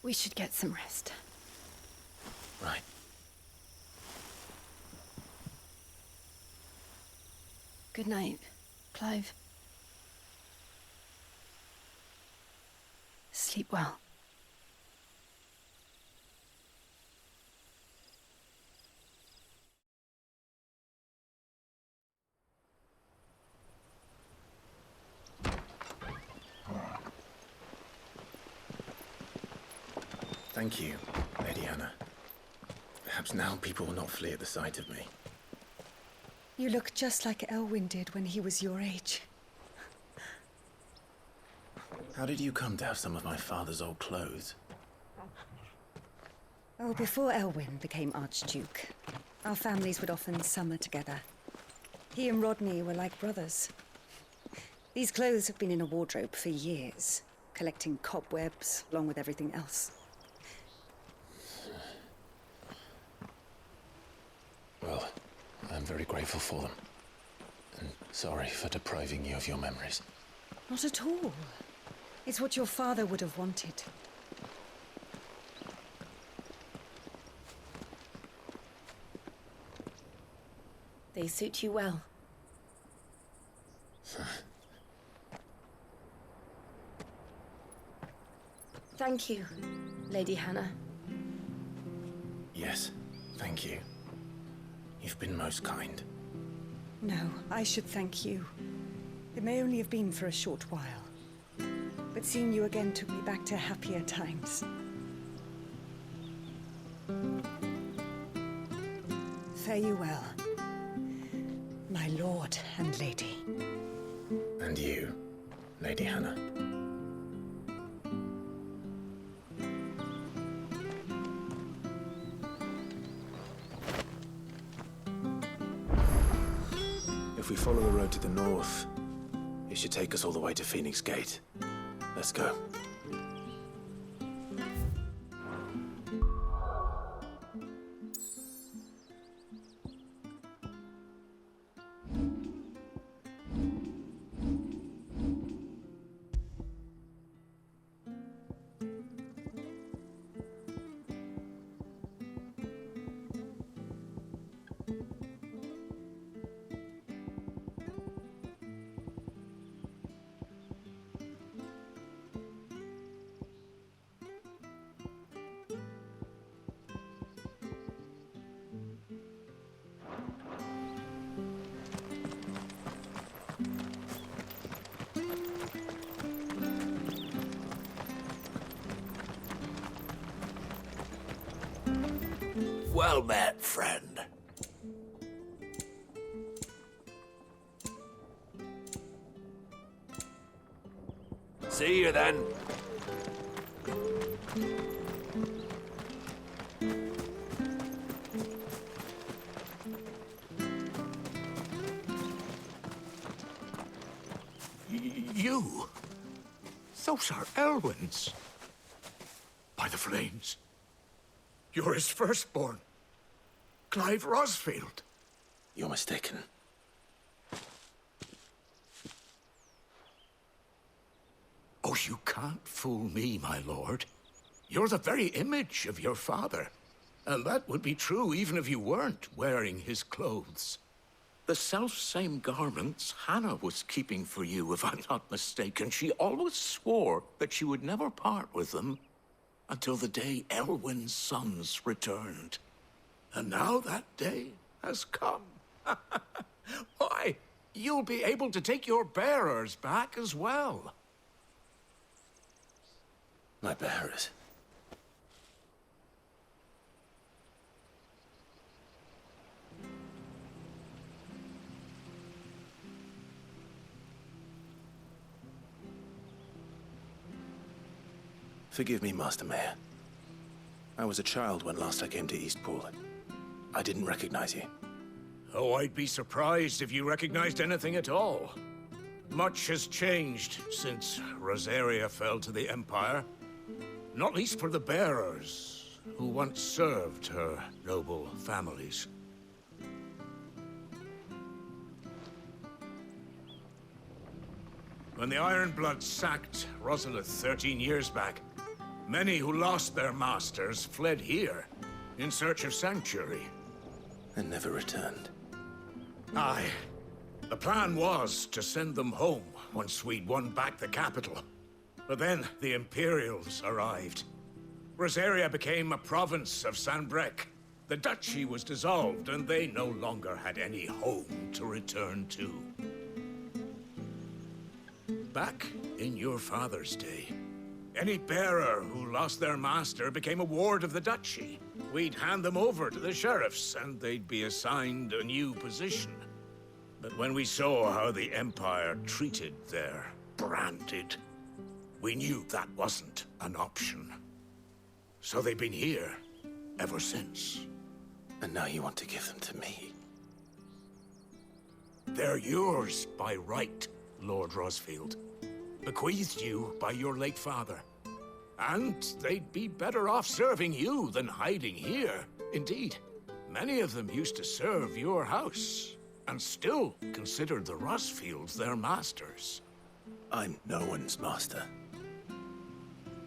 We should get some rest. Right. Good night, Clive. Sleep well. Thank you, Lady Hannah. Perhaps now people will not flee at the sight of me. You look just like Elwyn did when he was your age. How did you come to have some of my father's old clothes? Oh, before Elwyn became Archduke, our families would often summer together. He and Rodney were like brothers. These clothes have been in a wardrobe for years, collecting cobwebs along with everything else. Well, I'm very grateful for them. And sorry for depriving you of your memories. Not at all. It's what your father would have wanted. They suit you well. Thank you, Lady Hannah. Yes, thank you. You've been most kind. No, I should thank you. It may only have been for a short while, but seeing you again took me back to happier times. Fare you well, my lord and lady. And you, Lady Hannah. If we follow the road to the north, it should take us all the way to Phoenix Gate. Let's go. Well met, friend. See you then. You? Those are Elwyn's. By the flames. You're his firstborn. Clive Rosfield. You're mistaken. Oh, you can't fool me, my lord. You're the very image of your father. And that would be true even if you weren't wearing his clothes. The self-same garments Hannah was keeping for you, if I'm not mistaken. She always swore that she would never part with them until the day Elwyn's sons returned. And now that day has come. Why, you'll be able to take your bearers back as well. My bearers? Forgive me, Master Mayor. I was a child when last I came to Eastpool. I didn't recognize you. Oh, I'd be surprised if you recognized anything at all. Much has changed since Rosaria fell to the Empire. Not least for the bearers, who once served her noble families. When the Ironbloods sacked Rosalith 13 years back, many who lost their masters fled here in search of sanctuary. And never returned. Aye. The plan was to send them home once we'd won back the capital. But then the Imperials arrived. Rosaria became a province of Sanbreque. The duchy was dissolved, and they no longer had any home to return to. Back in your father's day, any bearer who lost their master became a ward of the duchy. We'd hand them over to the sheriffs, and they'd be assigned a new position. But when we saw how the Empire treated their branded, we knew that wasn't an option. So they've been here ever since. And now you want to give them to me? They're yours by right, Lord Rosfield. Bequeathed you by your late father. And they'd be better off serving you than hiding here. Indeed, many of them used to serve your house, and still considered the Rosfields their masters. I'm no one's master.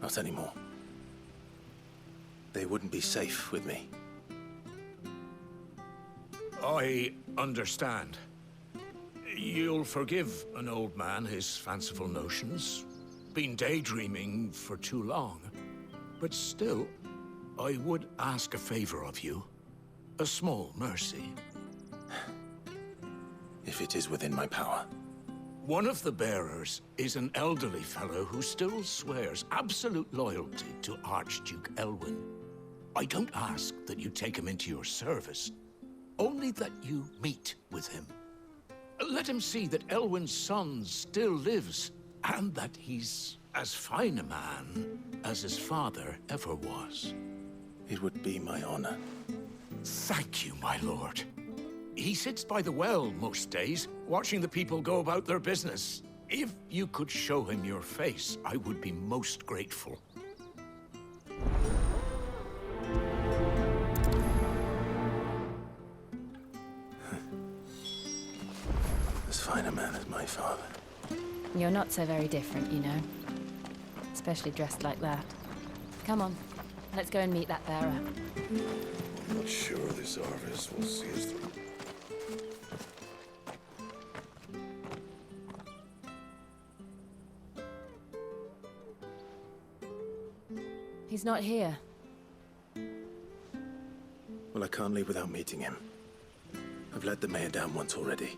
Not anymore. They wouldn't be safe with me. I understand. You'll forgive an old man his fanciful notions. Been daydreaming for too long. But still, I would ask a favor of you. A small mercy. If it is within my power. One of the bearers is an elderly fellow who still swears absolute loyalty to Archduke Elwyn. I don't ask that you take him into your service, only that you meet with him. Let him see that Elwyn's son still lives, and that he's as fine a man as his father ever was. It would be my honor. Thank you, my lord. He sits by the well most days, watching the people go about their business. If you could show him your face, I would be most grateful. As fine a man as my father. You're not so very different, you know. Especially dressed like that. Come on, let's go and meet that bearer. I'm not sure this harvest will see us through. He's not here. Well, I can't leave without meeting him. I've let the mayor down once already.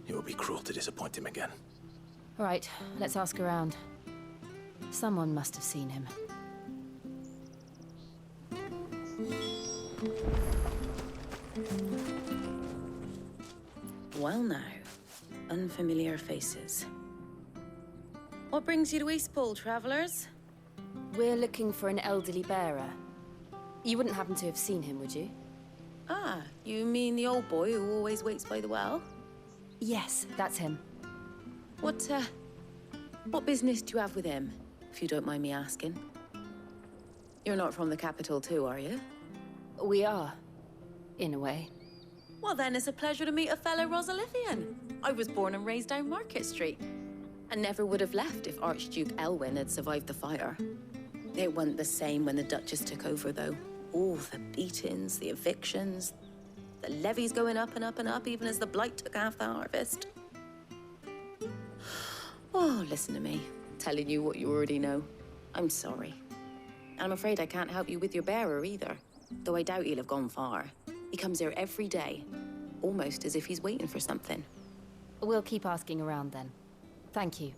It would be cruel to disappoint him again. All right, let's ask around. Someone must have seen him. Well now, unfamiliar faces. What brings you to Eastpool, travellers? We're looking for an elderly bearer. You wouldn't happen to have seen him, would you? Ah, you mean the old boy who always waits by the well? Yes, that's him. What business do you have with him, if you don't mind me asking? You're not from the capital too, are you? We are, in a way. Well then, it's a pleasure to meet a fellow Rosalithian. I was born and raised down Market Street, and never would have left if Archduke Elwyn had survived the fire. It wasn't the same when the Duchess took over, though. All the beatings, the evictions, the levies going up and up and up, even as the blight took half the harvest. Oh, listen to me, telling you what you already know. I'm sorry. And I'm afraid I can't help you with your bearer either, though I doubt he'll have gone far. He comes here every day, almost as if he's waiting for something. We'll keep asking around then. Thank you.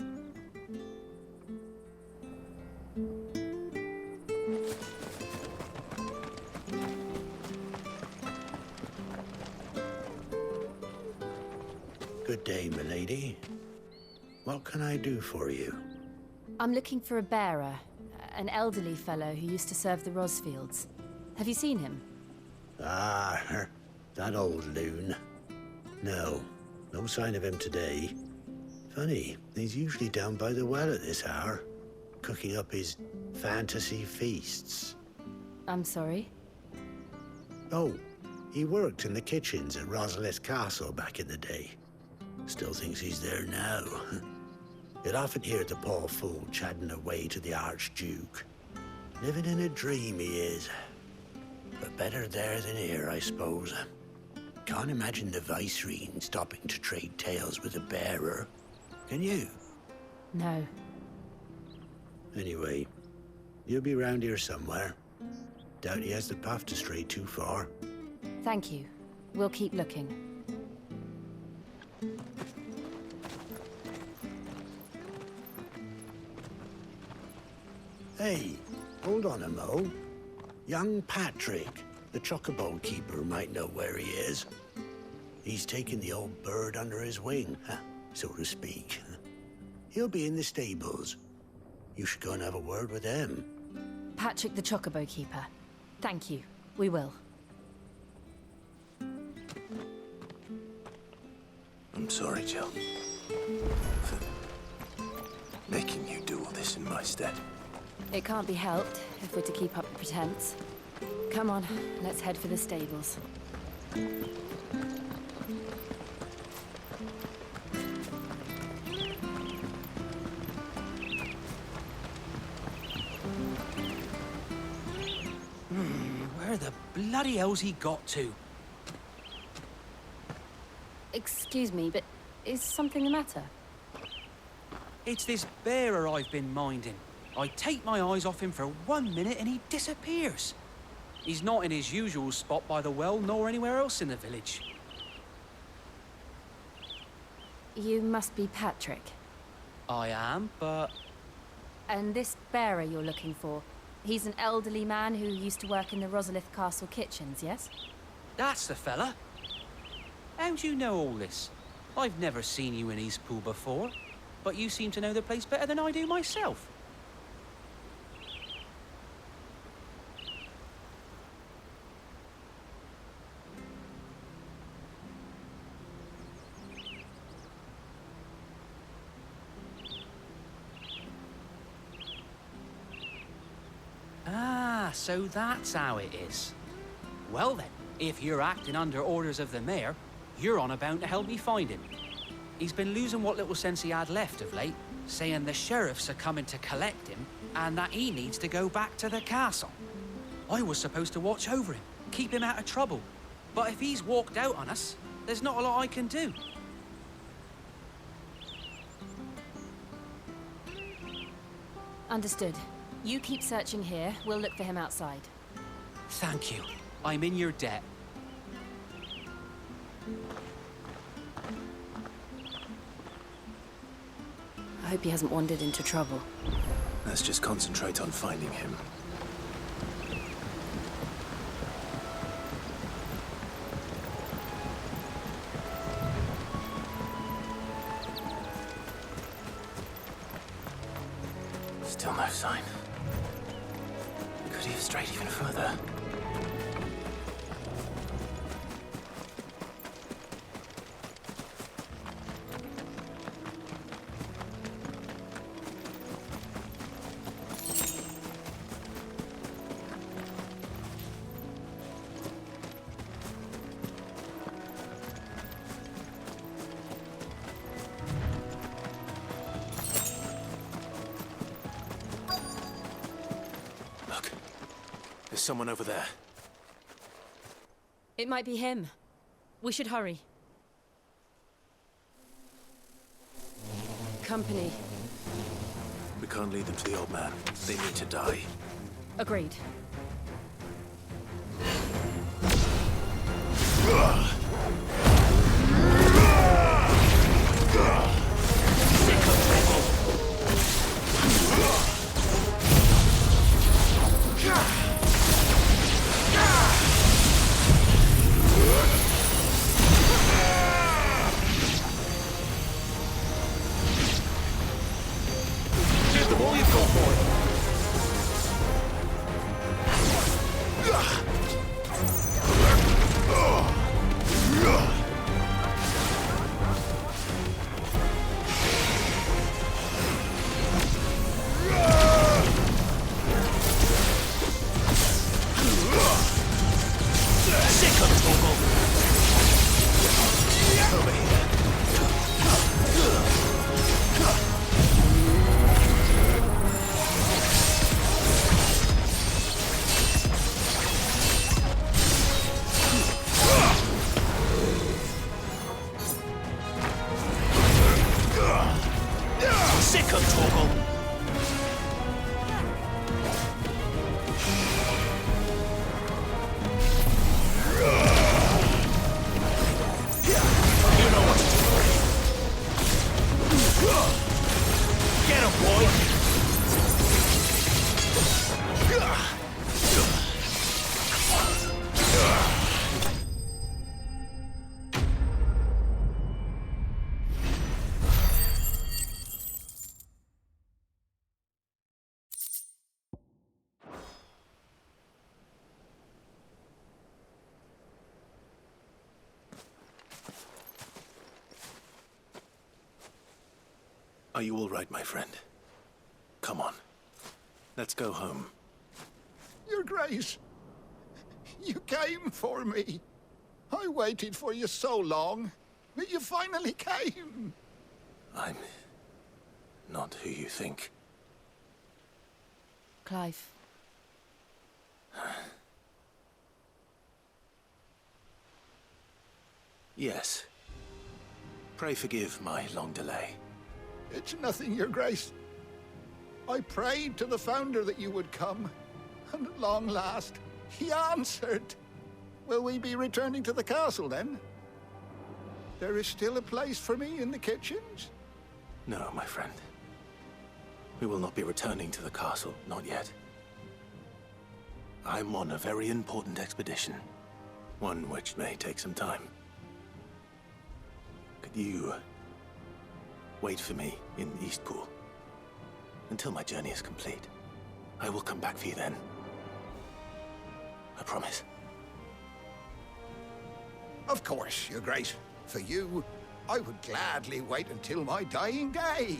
Good day, milady. What can I do for you? I'm looking for a bearer, an elderly fellow who used to serve the Rosfields. Have you seen him? Ah, that old loon. No sign of him today. Funny, he's usually down by the well at this hour, cooking up his fantasy feasts. I'm sorry? Oh, he worked in the kitchens at Rosalith Castle back in the day. Still thinks he's there now. You'd often hear the poor fool chatting away to the Archduke. Living in a dream he is. But better there than here, I suppose. Can't imagine the Viceroy stopping to trade tales with a bearer. Can you? No. Anyway, you'll be round here somewhere. Doubt he has the path to stray too far. Thank you. We'll keep looking. Hey, hold on a mo. Young Patrick, the chocobo keeper, might know where he is. He's taken the old bird under his wing, so to speak. He'll be in the stables. You should go and have a word with him. Patrick the chocobo keeper. Thank you. We will. I'm sorry, Jill. For making you do all this in my stead. It can't be helped if we're to keep up the pretense. Come on, let's head for the stables. Where the bloody hell's he got to? Excuse me, but is something the matter? It's this bearer I've been minding. I take my eyes off him for 1 minute and he disappears. He's not in his usual spot by the well, nor anywhere else in the village. You must be Patrick. I am, but... And this bearer you're looking for, he's an elderly man who used to work in the Rosalith Castle kitchens, yes? That's the fella. How do you know all this? I've never seen you in Eastpool before, but you seem to know the place better than I do myself. So that's how it is. Well then, if you're acting under orders of the mayor, you're on about to help me find him. He's been losing what little sense he had left of late, saying the sheriffs are coming to collect him and that he needs to go back to the castle. I was supposed to watch over him, keep him out of trouble. But if he's walked out on us, there's not a lot I can do. Understood. You keep searching here. We'll look for him outside. Thank you. I'm in your debt. I hope he hasn't wandered into trouble. Let's just concentrate on finding him. Still no sign. Could he have strayed even further? There's someone over there. It might be him. We should hurry. Company. We can't lead them to the old man. They need to die. Agreed. Are you all right, my friend? Come on. Let's go home. Your Grace, you came for me. I waited for you so long, but you finally came. I'm not who you think. Clive. Yes. Pray forgive my long delay. It's nothing, Your Grace. I prayed to the Founder that you would come, and at long last, he answered. Will we be returning to the castle, then? There is still a place for me in the kitchens? No, my friend. We will not be returning to the castle, not yet. I'm on a very important expedition. One which may take some time. Could you wait for me in Eastpool until my journey is complete? I will come back for you then. I promise. Of course, Your Grace. For you, I would gladly wait until my dying day.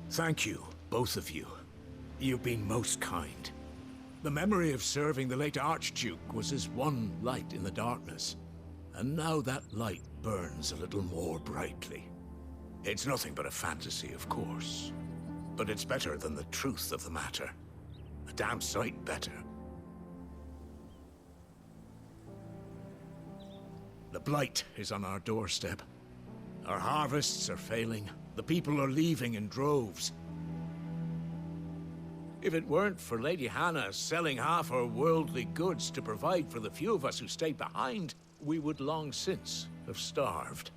Thank you, both of you. You've been most kind. The memory of serving the late Archduke was as one light in the darkness, and now that light burns a little more brightly. It's nothing but a fantasy, of course, but it's better than the truth of the matter. A damn sight better. The blight is on our doorstep. Our harvests are failing. The people are leaving in droves. If it weren't for Lady Hannah selling half her worldly goods to provide for the few of us who stayed behind, we would long since have starved.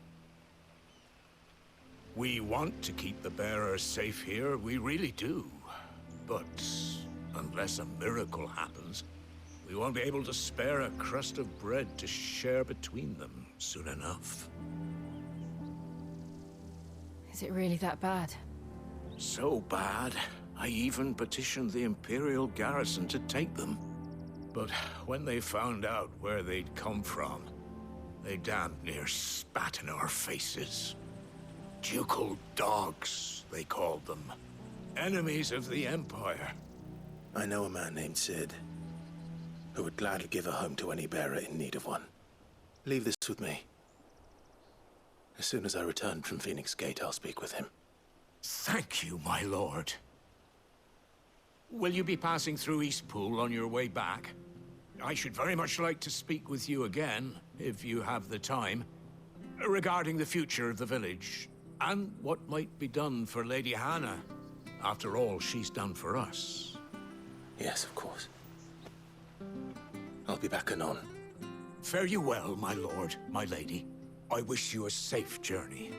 We want to keep the bearers safe here, we really do. But unless a miracle happens, we won't be able to spare a crust of bread to share between them soon enough. Is it really that bad? So bad, I even petitioned the Imperial garrison to take them. But when they found out where they'd come from, they damn near spat in our faces. Ducal dogs, they called them. Enemies of the Empire. I know a man named Sid, who would gladly give a home to any bearer in need of one. Leave this with me. As soon as I return from Phoenix Gate, I'll speak with him. Thank you, my lord. Will you be passing through Eastpool on your way back? I should very much like to speak with you again, if you have the time, regarding the future of the village, and what might be done for Lady Hannah, after all she's done for us. Yes, of course. I'll be back anon. Fare you well, my lord, my lady. I wish you a safe journey.